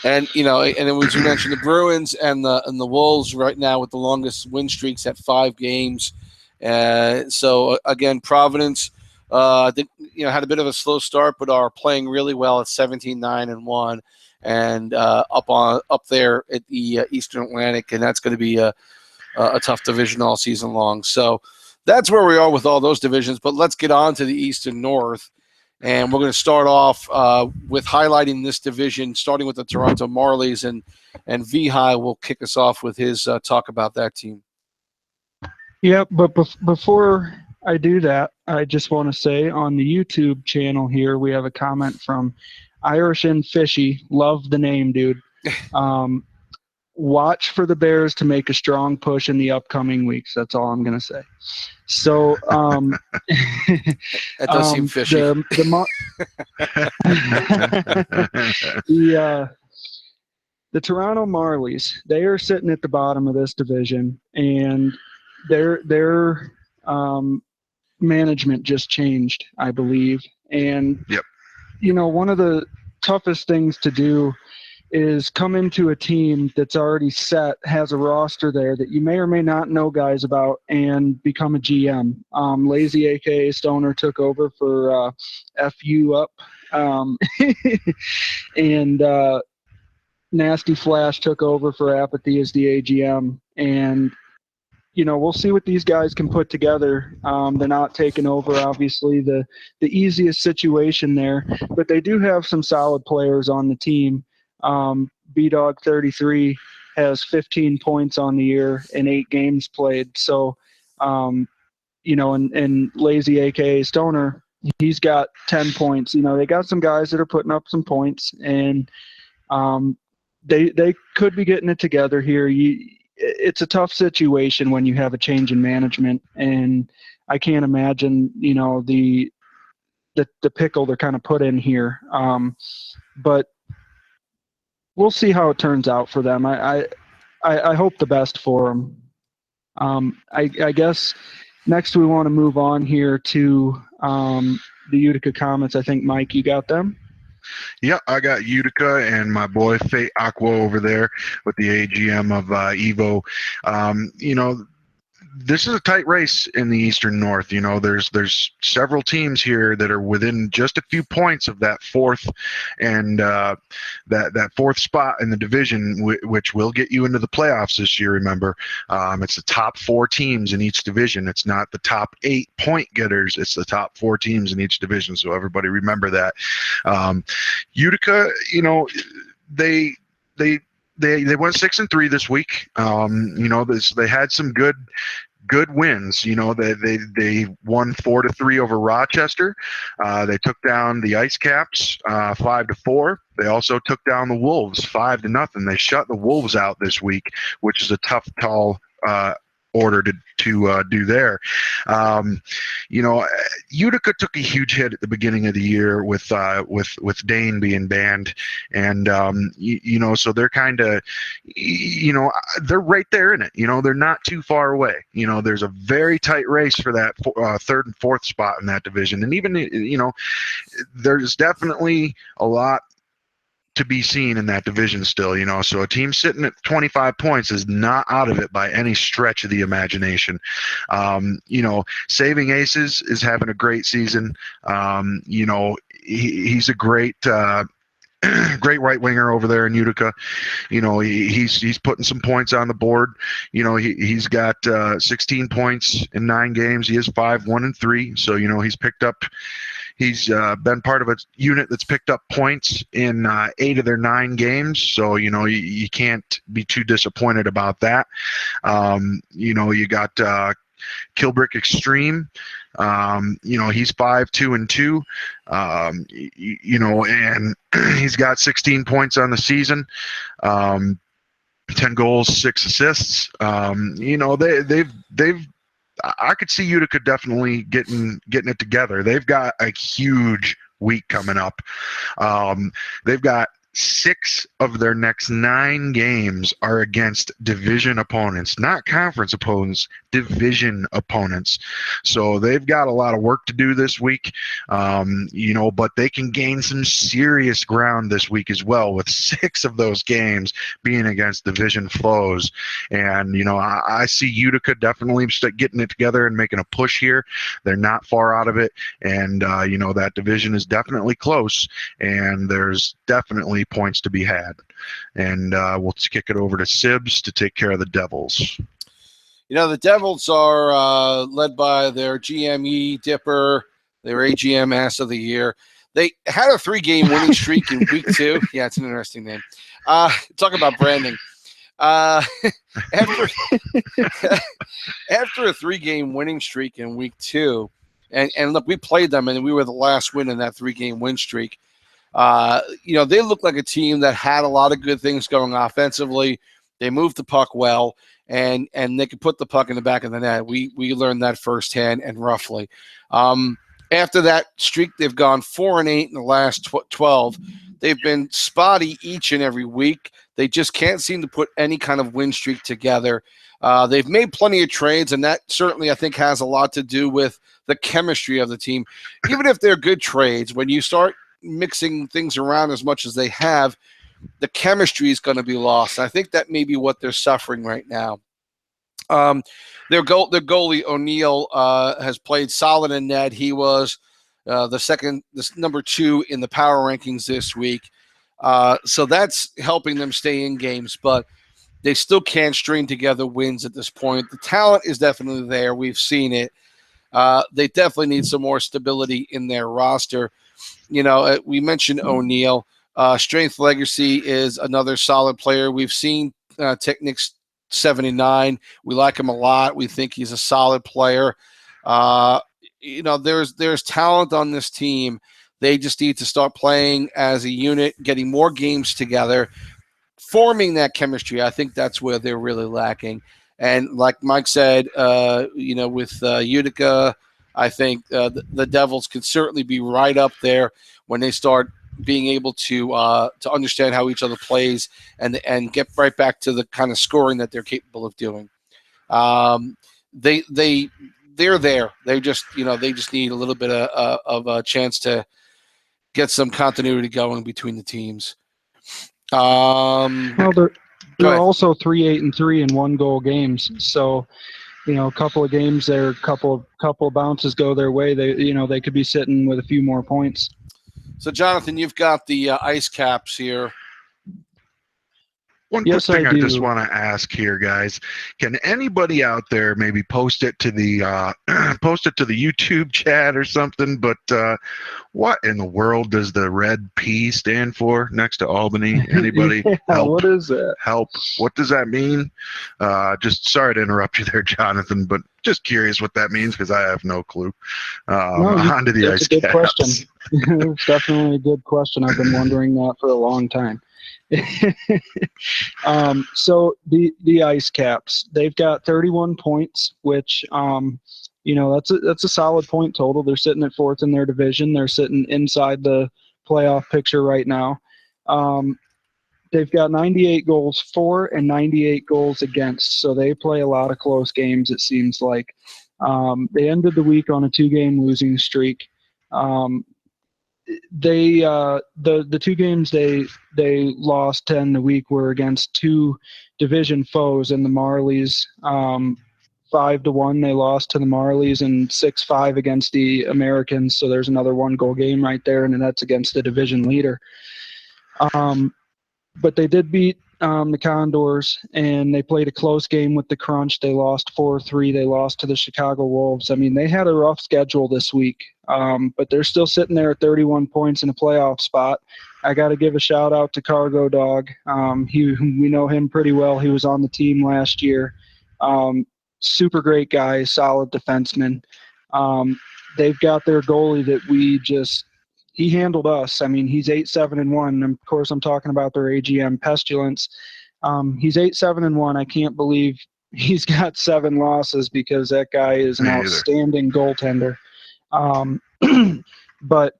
And and then as you mentioned, the Bruins and the Wolves right now with the longest win streaks at 5 games. So again, Providence, I think had a bit of a slow start, but are playing really well at 17-9-1, and up there at the Eastern Atlantic, and that's going to be a tough division all season long. So that's where we are with all those divisions. But let's get on to the East and North. And we're going to start off with highlighting this division, starting with the Toronto Marlies, and Vihai will kick us off with his talk about that team. Yeah, but before I do that, I just want to say on the YouTube channel here, we have a comment from Irish and Fishy. Love the name, dude. watch for the Bears to make a strong push in the upcoming weeks. That's all I'm going to say. So that does seem fishy. The Toronto Marlies, they are sitting at the bottom of this division, and their management just changed, I believe. And yep. One of the toughest things to do is come into a team that's already set, has a roster there that you may or may not know guys about, and become a GM. Lazy, aka Stoner, took over for FU Up, and Nasty Flash took over for Apathy as the AGM. And we'll see what these guys can put together. They're not taking over, obviously, the easiest situation there, but they do have some solid players on the team. B-Dog 33 has 15 points on the year in 8 games played. So, and Lazy, aka Stoner, he's got 10 points. They got some guys that are putting up some points, and they could be getting it together here. It's a tough situation when you have a change in management, and I can't imagine, the pickle they're kind of put in here. But we'll see how it turns out for them. I hope the best for them. I guess next we want to move on here to the Utica Comets. I think, Mike, you got them? Yeah, I got Utica and my boy Fate Aqua over there with the AGM of Evo. This is a tight race in the Eastern North. There's several teams here that are within just a few points of that fourth and that fourth spot in the division, which will get you into the playoffs this year. Remember, it's the top 4 teams in each division. It's not the top 8 point getters. It's the top 4 teams in each division. So everybody remember that. Utica, they went 6-3 this week. They had some good wins. They won 4-3 over Rochester. They took down the Ice Caps 5-4. They also took down the Wolves 5-0. They shut the Wolves out this week, which is a tough, tall order to do there. Utica took a huge hit at the beginning of the year with Dane being banned, and so they're kind of, they're right there in it. They're not too far away. There's a very tight race for that 3rd and 4th spot in that division, and even there's definitely a lot to be seen in that division still. So a team sitting at 25 points is not out of it by any stretch of the imagination. Saving Aces is having a great season. He's a great great right winger over there in Utica. He's putting some points on the board. He's got 16 points in 9 games. He is 5-1-3. So he's been part of a unit that's picked up points in 8 of their 9 games. So you can't be too disappointed about that. You got Kilbrick Extreme. He's 5-2-2. And he's got 16 points on the season. 10 goals, 6 assists. They've I could see Utica definitely getting it together. They've got a huge week coming up. They've got 6 of their next 9 games are against division opponents, not conference opponents, division opponents. So they've got a lot of work to do this week, but they can gain some serious ground this week as well, with 6 of those games being against division foes. And, I see Utica definitely getting it together and making a push here. They're not far out of it. And, that division is definitely close, and there's definitely points to be had. And we'll kick it over to Sibs to take care of the Devils. The Devils are led by their GME Dipper, their AGM Ass of the Year. They had a 3-game winning streak in week 2. Yeah, it's an interesting name. Talk about branding. After a 3-game winning streak in week 2, and look, we played them, and we were the last win in that 3-game win streak. They look like a team that had a lot of good things going offensively. They move the puck well, and they can put the puck in the back of the net. We learned that firsthand and roughly. After that streak, they've gone 4-8 in the last 12. They've been spotty each and every week. They just can't seem to put any kind of win streak together. They've made plenty of trades, and that certainly, I think, has a lot to do with the chemistry of the team. Even if they're good trades, when you start mixing things around as much as they have, the chemistry is going to be lost. I think that may be what they're suffering right now. Their goalie, O'Neill, has played solid in net. He was the number 2 in the power rankings this week. So that's helping them stay in games, but they still can't string together wins at this point. The talent is definitely there. We've seen it. They definitely need some more stability in their roster. We mentioned O'Neill. Strength Legacy is another solid player. We've seen Technics 79. We like him a lot. We think he's a solid player. There's talent on this team. They just need to start playing as a unit, getting more games together, forming that chemistry. I think that's where they're really lacking. And like Mike said, with Utica, I think the Devils can certainly be right up there when they start being able to understand how each other plays and get right back to the kind of scoring that they're capable of doing. They're there. They just need a little bit of a chance to get some continuity going between the teams. Well, they're also 3-8-3 in 1-goal games. So, a couple of games there, couple of bounces go their way. They could be sitting with a few more points. So, Jonathan, you've got the Ice Caps here. One quick thing I just want to ask here, guys. Can anybody out there maybe post it to the YouTube chat or something? But what in the world does the red P stand for next to Albany? Anybody? Help. What is that? Help. What does that mean? Just sorry to interrupt you there, Jonathan, but just curious what that means because I have no clue. On to the Ice Caps. Good question. It's definitely a good question. I've been wondering that for a long time. So the Ice Caps, they've got 31 points, which that's a solid point total. They're sitting at 4th in their division. They're sitting inside the playoff picture right now. They've got 98 goals for and 98 goals against, so they play a lot of close games, it seems like. They ended the week on a 2-game losing streak. The 2 games they lost in the week were against 2 division foes in the Marlies. 5-1 they lost to the Marlies and 6-5 against the Americans. So there's another 1-goal game right there, and that's against the division leader. But they did beat the Condors, and they played a close game with the Crunch. They lost 4-3. They lost to the Chicago Wolves. I mean, they had a rough schedule this week, but they're still sitting there at 31 points in a playoff spot. I got to give a shout out to Cargo Dog. We know him pretty well. He was on the team last year. Super great guy, solid defenseman. They've got their goalie that he handled us. I mean, he's 8-7-1. Of course, I'm talking about their AGM Pestilence. He's 8-7-1. I can't believe he's got 7 losses because that guy is an outstanding goaltender. But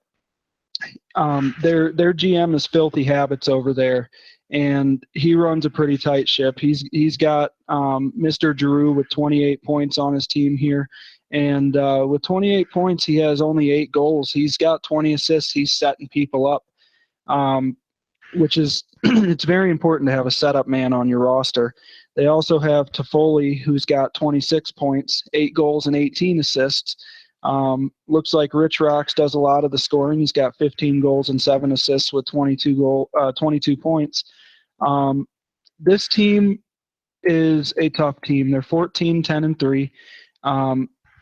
their GM is Filthy Habits over there, and he runs a pretty tight ship. He's got Mr. Giroux with 28 points on his team here. And with 28 points, he has only 8 goals. He's got 20 assists. He's setting people up, which is it's very important to have a setup man on your roster. They also have Toffoli, who's got 26 points, 8 goals, and 18 assists. Looks like Rich Rocks does a lot of the scoring. He's got 15 goals and 7 assists with 22 points. This team is a tough team. They're 14-10-3.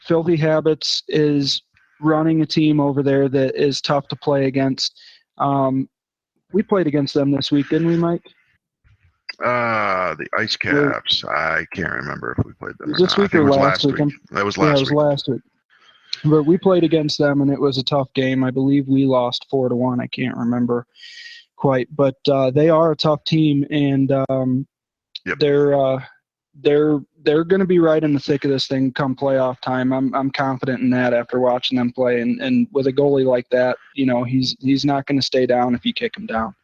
Filthy Habits is running a team over there that is tough to play against. We played against them this week, didn't we, Mike? The Ice Caps. I can't remember if we played them. This week or last week? That was last week. It was last week. But we played against them, and it was a tough game. I believe we lost 4-1. I can't remember quite. But they are a tough team, and Yep. They're going to be right in the thick of this thing come playoff time. I'm confident in that after watching them play. And with a goalie like that, he's not going to stay down if you kick him down.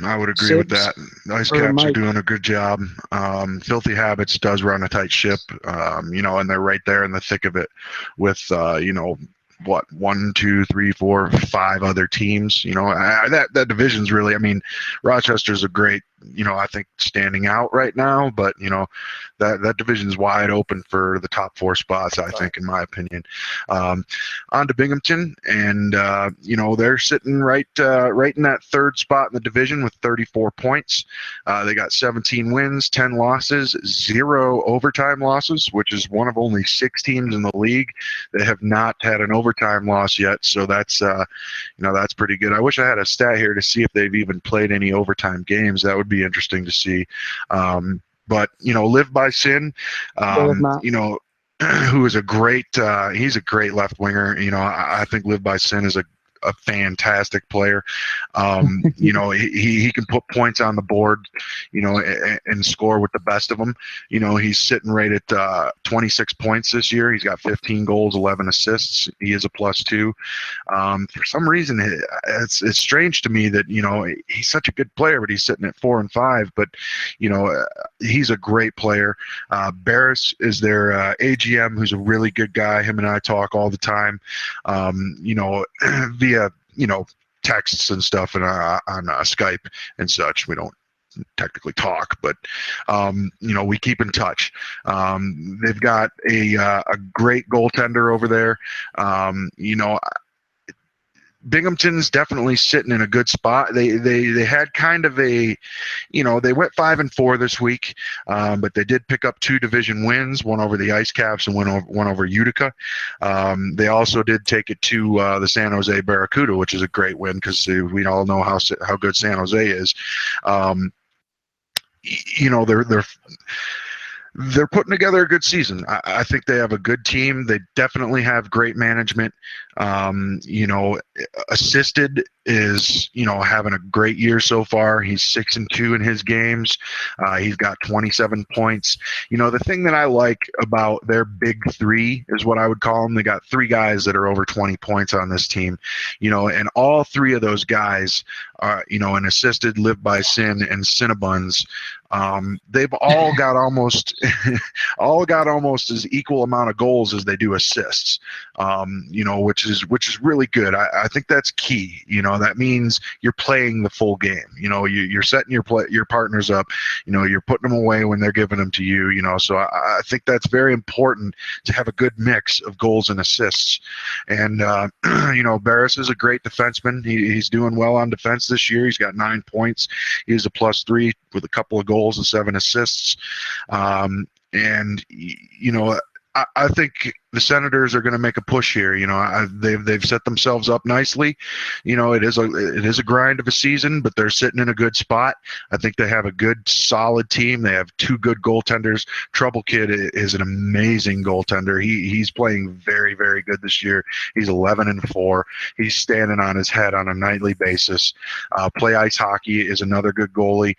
I would agree with that. Ice Caps are doing a good job. Filthy Habits does run a tight ship, and they're right there in the thick of it with, 1, 2, 3, 4, 5 other teams. That division's really, Rochester's a great, I think standing out right now, but that division's wide open for the top 4 spots, I think, in my opinion. On to Binghamton, and they're sitting right in that 3rd spot in the division with 34 points. They got 17 wins, 10 losses, 0 overtime losses, which is one of only 6 teams in the league that have not had an overtime loss yet. So that's that's pretty good. I wish I had a stat here to see if they've even played any overtime games. That would be interesting to see. But Live by Sin, who is a great he's a great left winger. I think Live by Sin is a fantastic player. He can put points on the board, and score with the best of them. He's sitting right at 26 points this year. He's got 15 goals, 11 assists. He is a +2. For some reason, it's strange to me that he's such a good player, but he's sitting at 4 and 5. But he's a great player. Barris is their AGM, who's a really good guy. Him and I talk all the time. Via texts and stuff and on Skype and such. We don't technically talk, but we keep in touch. They've got a great goaltender over there. Binghamton's definitely sitting in a good spot. They had kind of a, they went 5 and 4 this week, but they did pick up 2 division wins, one over the Ice Caps and one over Utica. They also did take it to the San Jose Barracuda, which is a great win because we all know how good San Jose is. They're putting together a good season. I think they have a good team. They definitely have great management. Assisted is, having a great year so far. He's 6 and 2 in his games. He's got 27 points. The thing that I like about their big 3 is what I would call them. They got 3 guys that are over 20 points on this team, and all 3 of those guys are, in Assisted, Live by Sin, and Cinnabons. They've all got almost as equal amount of goals as they do assists, which is really good. I think that's key. That means you're playing the full game. You're setting your partners up. You're putting them away when they're giving them to you. So I think that's very important to have a good mix of goals and assists. And Barris is a great defenseman. He's doing well on defense this year. He's got 9 points. He's a +3 with a couple of goals and 7 assists. I think the Senators are going to make a push here. They've set themselves up nicely. It is a grind of a season, but they're sitting in a good spot. I think they have a good, solid team. They have 2 good goaltenders. Trouble Kid is an amazing goaltender. He's playing very, very good this year. He's 11 and 4. He's standing on his head on a nightly basis. Play Ice Hockey is another good goalie.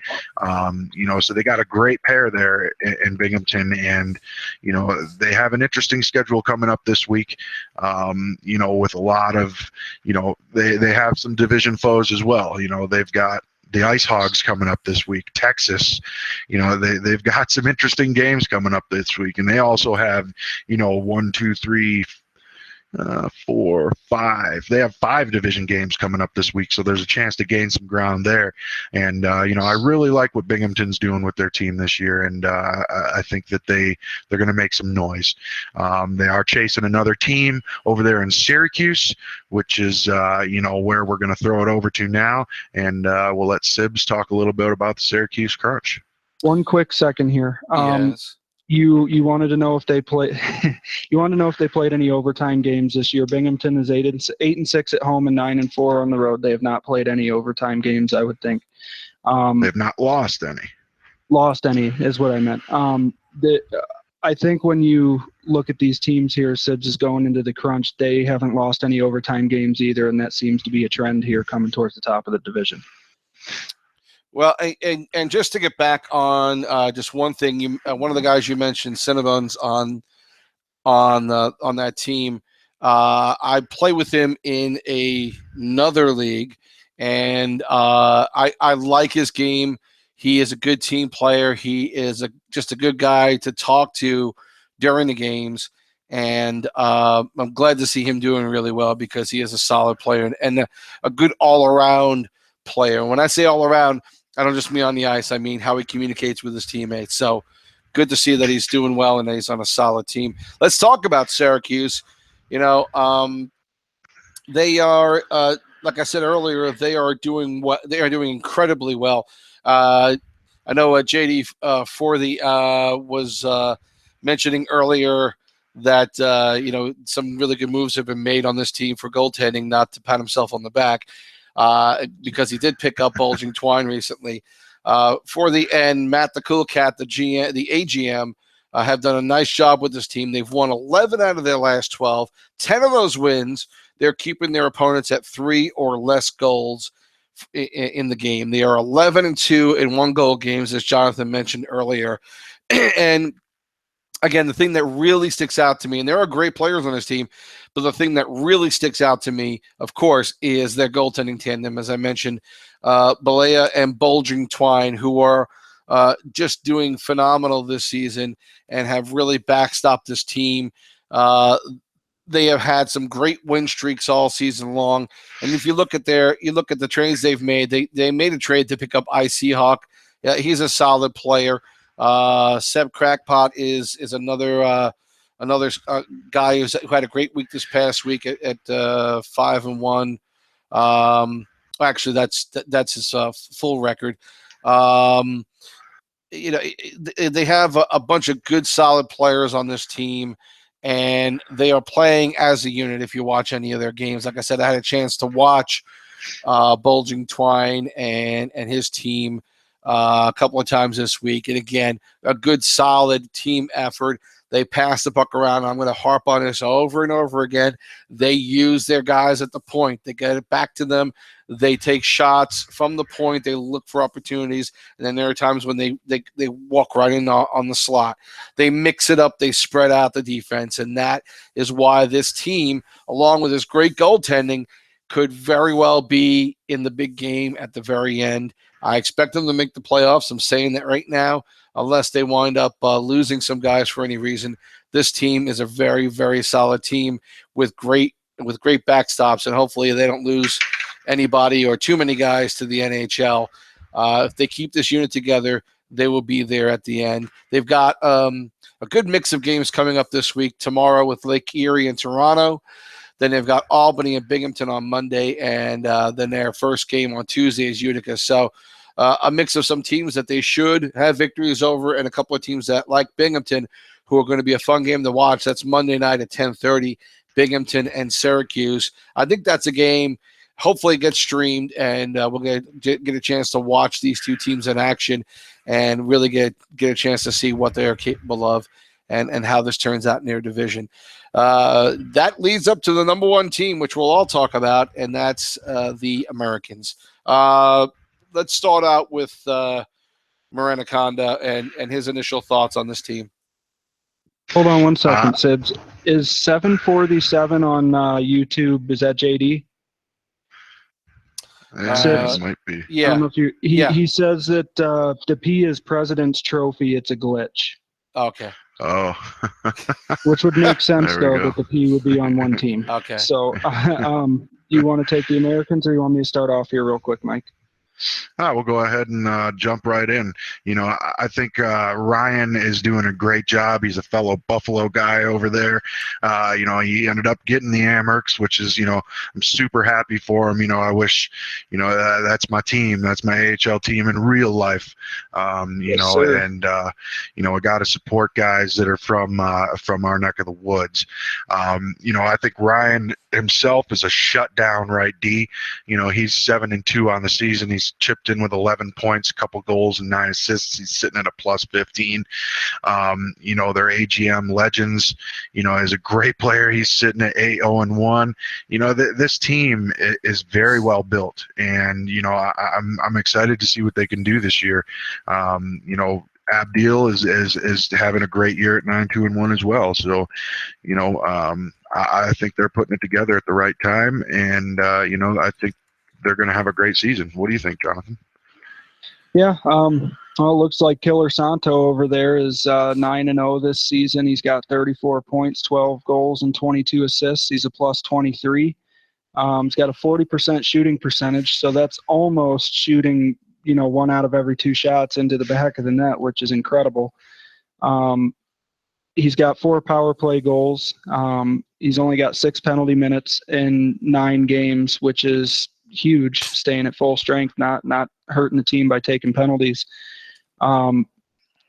So they got a great pair there in Binghamton, and they have an interesting schedule coming up this week, with a lot of, they have some division foes as well. They've got the Ice Hogs coming up this week, Texas. They've got some interesting games coming up this week, and they also have, 1, 2, 3, 4, 5. They have 5 division games coming up this week, so there's a chance to gain some ground there. And I really like what Binghamton's doing with their team this year, and I think that they're going to make some noise. They are chasing another team over there in Syracuse, which is where we're going to throw it over to now, and we'll let Sibs talk a little bit about the Syracuse Crunch. One quick second here. Yes. You wanted to know if they play. You want to know if they played any overtime games this year. Binghamton is 8 and 6 at home and 9 and 4 on the road. They have not played any overtime games, I would think. They've not lost any. Lost any is what I meant. I think when you look at these teams here, Sibs is going into the Crunch. They haven't lost any overtime games either, and that seems to be a trend here coming towards the top of the division. Well, and just to get back on just one thing, one of the guys you mentioned, Cinnabons on that team. I play with him in another league, and I like his game. He is a good team player. He is just a good guy to talk to during the games, and I'm glad to see him doing really well because he is a solid player and a good all around player. When I say all around, I don't just mean on the ice. I mean how he communicates with his teammates. So good to see that he's doing well and that he's on a solid team. Let's talk about Syracuse. They are, like I said earlier, they are doing incredibly well. I know JD for the was mentioning earlier that some really good moves have been made on this team for goaltending. Not to pat himself on the back, because he did pick up Bulging Twine recently. For the end, Matt the Cool Cat, the AGM, have done a nice job with this team. They've won 11 out of their last 12. 10 of those wins, they're keeping their opponents at 3 or less goals in the game. They are 11-2 in 1-goal games, as Jonathan mentioned earlier. And again, the thing that really sticks out to me, and there are great players on this team, but the thing that really sticks out to me, of course, is their goaltending tandem, as I mentioned, Balea and Bulging Twine, who are just doing phenomenal this season and have really backstopped this team. They have had some great win streaks all season long, and if you look at the trades they've made, they made a trade to pick up Icy Hawk. Yeah, he's a solid player. Seb Crackpot is another guy who had a great week this past week at 5-1. Actually, that's his full record. They have a bunch of good, solid players on this team, and they are playing as a unit. If you watch any of their games, like I said, I had a chance to watch Bulging Twine and his team a couple of times this week. And again, a good, solid team effort. They pass the puck around. I'm going to harp on this over and over again. They use their guys at the point. They get it back to them. They take shots from the point. They look for opportunities. And then there are times when they walk right in on the slot. They mix it up. They spread out the defense. And that is why this team, along with this great goaltending, could very well be in the big game at the very end. I expect them to make the playoffs. I'm saying that right now, unless they wind up losing some guys for any reason. This team is a very, very solid team with great backstops, and hopefully they don't lose anybody or too many guys to the NHL. If they keep this unit together, they will be there at the end. They've got a good mix of games coming up this week. Tomorrow with Lake Erie and Toronto. Then they've got Albany and Binghamton on Monday, and then their first game on Tuesday is Utica. So a mix of some teams that they should have victories over and a couple of teams that, like Binghamton, who are going to be a fun game to watch. That's Monday night at 10:30, Binghamton and Syracuse. I think that's a game. Hopefully it gets streamed, and we'll get a chance to watch these two teams in action and really get a chance to see what they are capable of and how this turns out in their division. That leads up to the number one team, which we'll all talk about, and that's the Americans. Let's start out with Maranaconda and his initial thoughts on this team. Hold on one second, Sibs. Is 747 on YouTube? Is that JD? Sibs might be. Yeah. I don't know if he says that the P is President's Trophy. It's a glitch. Okay. Oh. Which would make sense, though, that the P would be on one team. Okay. So, you want to take the Americans, or you want me to start off here real quick, Mike? We'll go ahead and jump right in. I think Ryan is doing a great job. He's a fellow Buffalo guy over there. He ended up getting the Amherst, which is, I'm super happy for him. I wish, that's my team. That's my AHL team in real life. Sir. And, we got to support guys that are from our neck of the woods. I think Ryan himself is a shutdown right D. He's 7-2 on the season. He's He's chipped in with 11 points, a couple goals, and 9 assists. He's sitting at a plus 15. Their AGM Legends, is a great player. He's sitting at 8-0-1. This team is very well built, and I'm excited to see what they can do this year. Abdil is having a great year at 9-2-1 as well. So, I think they're putting it together at the right time, and I think they're going to have a great season. What do you think, Jonathan? Yeah, well, it looks like Killer Santo over there is 9-0 this season. He's got 34 points, 12 goals, and 22 assists. He's a plus 23. He's got a 40% shooting percentage, so that's almost shooting, 1 out of every 2 shots into the back of the net, which is incredible. He's got 4 power play goals. He's only got 6 penalty minutes in 9 games, which is huge, staying at full strength, not hurting the team by taking penalties.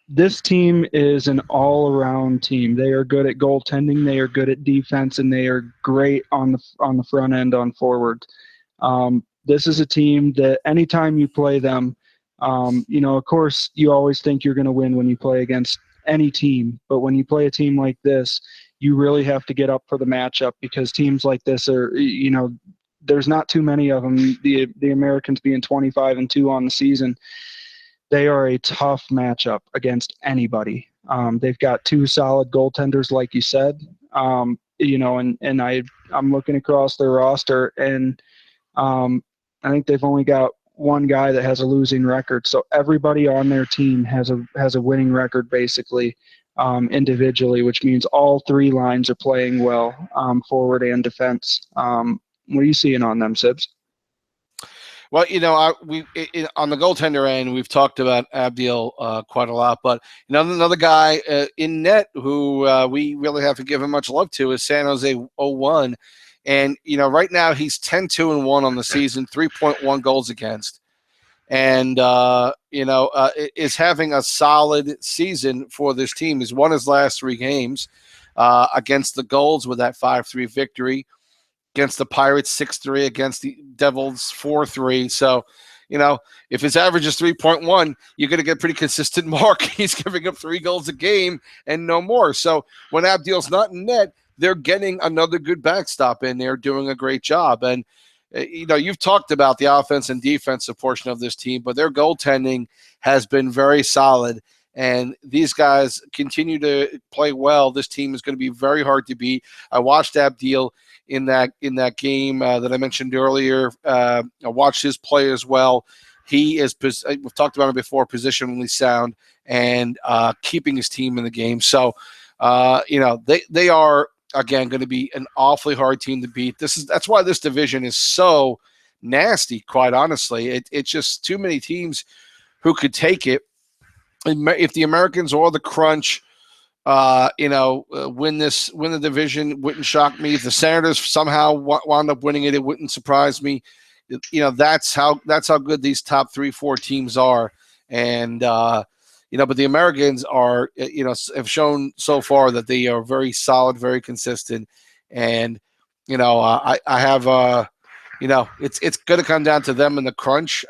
This team is an all-around team. They are good at goaltending, they are good at defense, and they are great on the front end on forward. This is a team that anytime you play them, of course you always think you're going to win when you play against any team, but when you play a team like this, you really have to get up for the matchup, because teams like this are, there's not too many of them. The Americans being 25-2 on the season, they are a tough matchup against anybody. They've got 2 solid goaltenders, like you said. I'm looking across their roster, and I think they've only got 1 guy that has a losing record. So everybody on their team has a winning record, basically, individually, which means all 3 lines are playing well, forward and defense. What are you seeing on them, Sibs? Well, on the goaltender end, we've talked about Abdil quite a lot, but another guy in net who we really have to give him much love to is San Jose 01. And, right now he's 10-2-1 on the season, 3.1 goals against, and, is having a solid season for this team. He's won his last 3 games against the Golds with that 5-3 victory, against the Pirates 6-3, against the Devils 4-3. So, if his average is 3.1, you're going to get a pretty consistent mark. He's giving up 3 goals a game and no more. So when Abdil's not in net, they're getting another good backstop in there, doing a great job. And, you've talked about the offense and defensive portion of this team, but their goaltending has been very solid. And these guys continue to play well. This team is going to be very hard to beat. I watched Abdil in that game that I mentioned earlier. I watched his play as well. He is, we've talked about it before, positionally sound and keeping his team in the game. So, they are, again, going to be an awfully hard team to beat. That's why this division is so nasty, quite honestly. It's just too many teams who could take it. If the Americans or the Crunch, win the division, wouldn't shock me. If the Senators somehow wound up winning it, it wouldn't surprise me. That's how good these top 3-4 teams are. And but the Americans are, have shown so far that they are very solid, very consistent. And I have it's going to come down to them in the Crunch,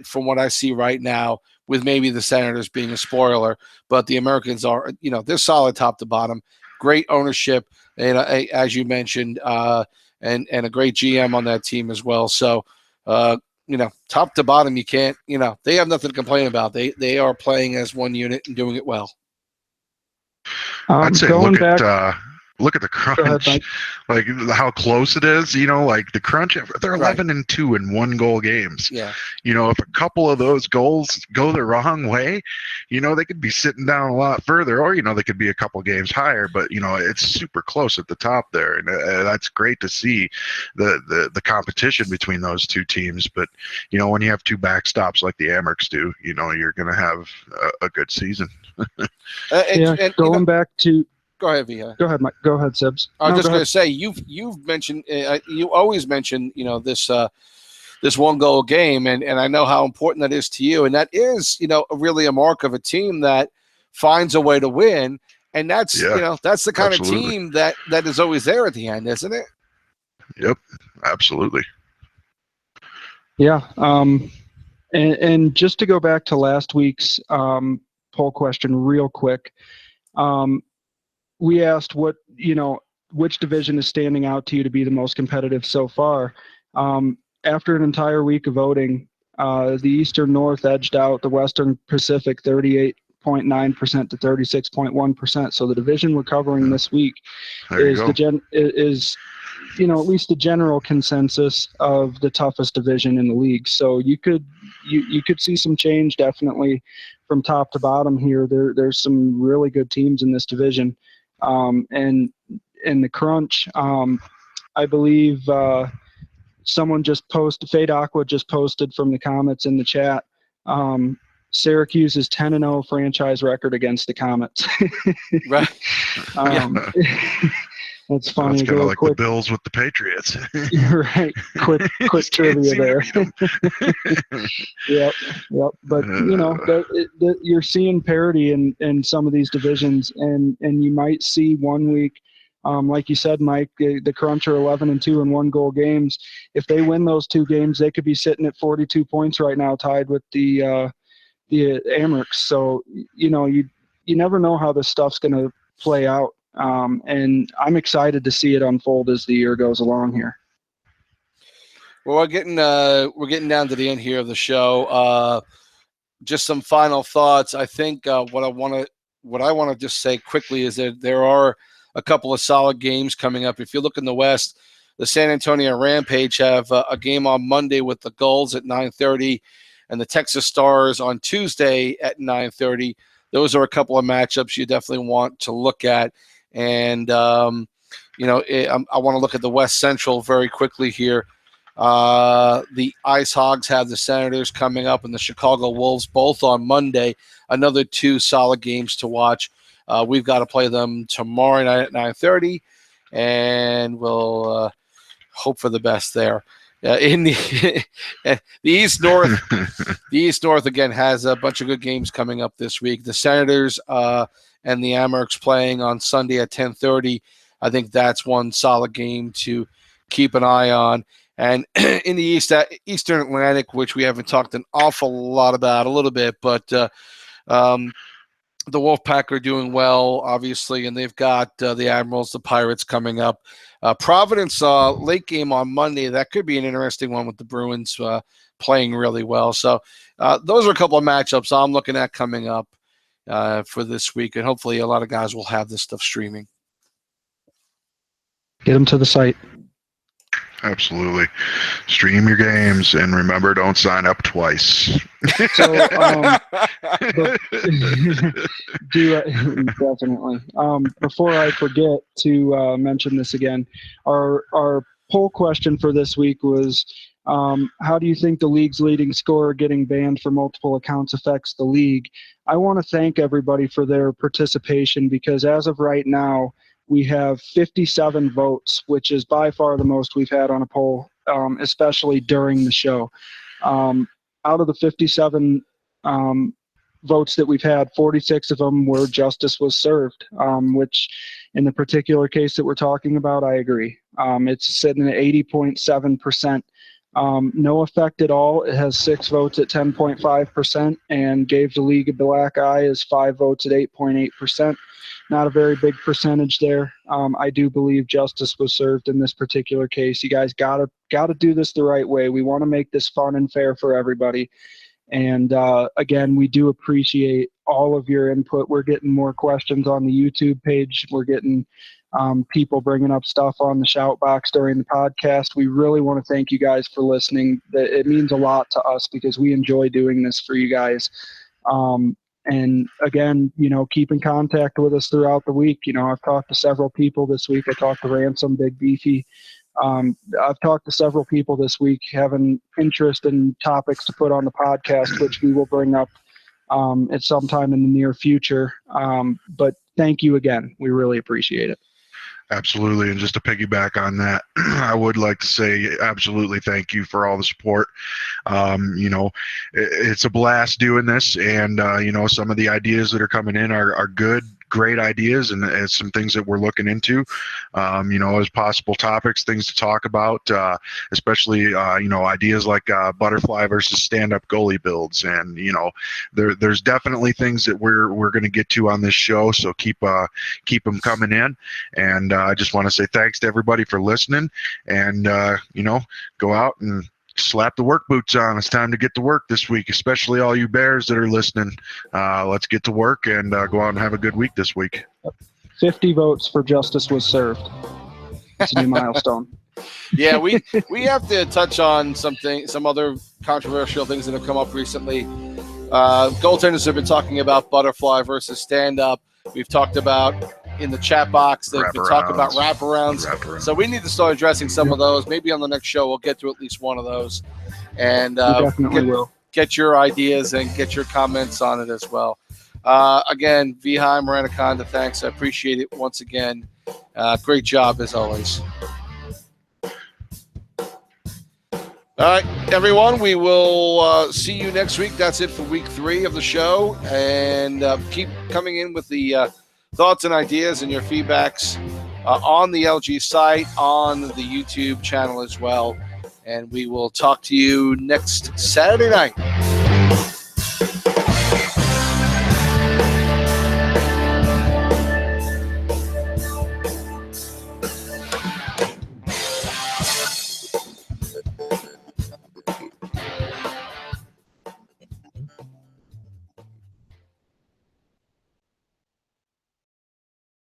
from what I see right now, with maybe the Senators being a spoiler. But the Americans are, they're solid top to bottom. Great ownership, and as you mentioned, and a great GM on that team as well. So, top to bottom, you can't, they have nothing to complain about. They are playing as one unit and doing it well. I'd say look at the Crunch, ahead, like how close it is. Like the Crunch, they're 11-2 in 1-goal games. Yeah. If a couple of those goals go the wrong way, they could be sitting down a lot further, or they could be a couple games higher. But it's super close at the top there, and that's great to see the competition between those 2 teams. But when you have 2 backstops like the Amerks do, you're going to have a good season. Going back to. Go ahead, Via. Go ahead, Mike. Go ahead, Sibs. I was just going to say, you've mentioned, you always mention, this 1-goal game, and I know how important that is to you, and that is, really a mark of a team that finds a way to win, and that's that's the kind of team that is always there at the end, isn't it? Yep, absolutely. Yeah, And just to go back to last week's poll question real quick, we asked which division is standing out to you to be the most competitive so far. After an entire week of voting, the Eastern North edged out the Western Pacific 38.9% to 36.1%. So the division we're covering this week is at least the general consensus of the toughest division in the league. So you could see some change definitely from top to bottom here. There's some really good teams in this division, and in the crunch, I believe someone just posted. Fade Aqua just posted from the comments in the chat. Syracuse's 10-0 franchise record against the Comets. Right. That's funny. That's kind of like the Bills with the Patriots. Right. Quick trivia there. Yep. But you're seeing parity in some of these divisions, and you might see 1 week, like you said, Mike, the Crunch are 11-2 in 1-goal games. If they win those 2 games, they could be sitting at 42 points right now, tied with the Amherst. So you never know how this stuff's going to play out. And I'm excited to see it unfold as the year goes along here. Well, we're getting down to the end here of the show. Just some final thoughts. I think what I want to just say quickly is that there are a couple of solid games coming up. If you look in the West, the San Antonio Rampage have a game on Monday with the Gulls at 9:30, and the Texas Stars on Tuesday at 9:30. Those are a couple of matchups you definitely want to look at. And, I want to look at the West Central very quickly here. The Ice Hogs have the Senators coming up and the Chicago Wolves both on Monday. Another 2 solid games to watch. We've got to play them tomorrow night at 9:30, and we'll hope for the best there. In the East North, the East North again has a bunch of good games coming up this week. The Senators and the Amherst playing on Sunday at 10:30. I think that's one solid game to keep an eye on. And in the Eastern Atlantic, which we haven't talked an awful lot about, a little bit, but the Wolfpack are doing well, obviously, and they've got the Admirals, the Pirates coming up. Providence late game on Monday. That could be an interesting one with the Bruins playing really well. So those are a couple of matchups I'm looking at coming up for this week, and hopefully a lot of guys will have this stuff streaming. Get them to the site. Absolutely. Stream your games, and remember, don't sign up twice. So, definitely. Before I forget to mention this again, our poll question for this week was, how do you think the league's leading scorer getting banned for multiple accounts affects the league? I want to thank everybody for their participation, because as of right now, we have 57 votes, which is by far the most we've had on a poll, especially during the show. Out of the 57 votes that we've had, 46 of them were justice was served, which in the particular case that we're talking about, I agree. It's sitting at 80.7%. No effect at all. It has 6 votes at 10.5% and gave the league a black eye as 5 votes at 8.8%. Not a very big percentage there. I do believe justice was served in this particular case. You guys gotta do this the right way. We want to make this fun and fair for everybody. And again, we do appreciate all of your input. We're getting more questions on the YouTube page. We're getting people bringing up stuff on the shout box during the podcast. We really want to thank you guys for listening. It means a lot to us because we enjoy doing this for you guys. And again, keep in contact with us throughout the week. I've talked to several people this week. I talked to Ransom, Big Beefy. I've talked to several people this week having interest in topics to put on the podcast, which we will bring up at some time in the near future. But thank you again. We really appreciate it. Absolutely. And just to piggyback on that, I would like to say absolutely thank you for all the support. It's a blast doing this, and some of the ideas that are coming in are good, great ideas and some things that we're looking into, as possible topics, things to talk about, especially, ideas like butterfly versus stand-up goalie builds. And, there's definitely things that we're going to get to on this show. So keep them coming in. And I just want to say thanks to everybody for listening, and, go out and slap the work boots on. It's time to get to work this week, especially all you Bears that are listening. Let's get to work and go out and have a good week this week. 50 votes for justice was served. It's a new milestone. Yeah, we have to touch on some other controversial things that have come up recently. Goaltenders have been talking about butterfly versus stand-up. We've talked about in the chat box they've been talking about wraparounds. So we need to start addressing some of those. Maybe on the next show we'll get to at least one of those, and get your ideas and get your comments on it as well. Again, Vihai Maranaconda, thanks. I appreciate it once again. Great job as always. All right, everyone, we will see you next week. That's it for week 3 of the show. And keep coming in with the thoughts and ideas and your feedbacks on the LG site, on the YouTube channel as well. And we will talk to you next Saturday night.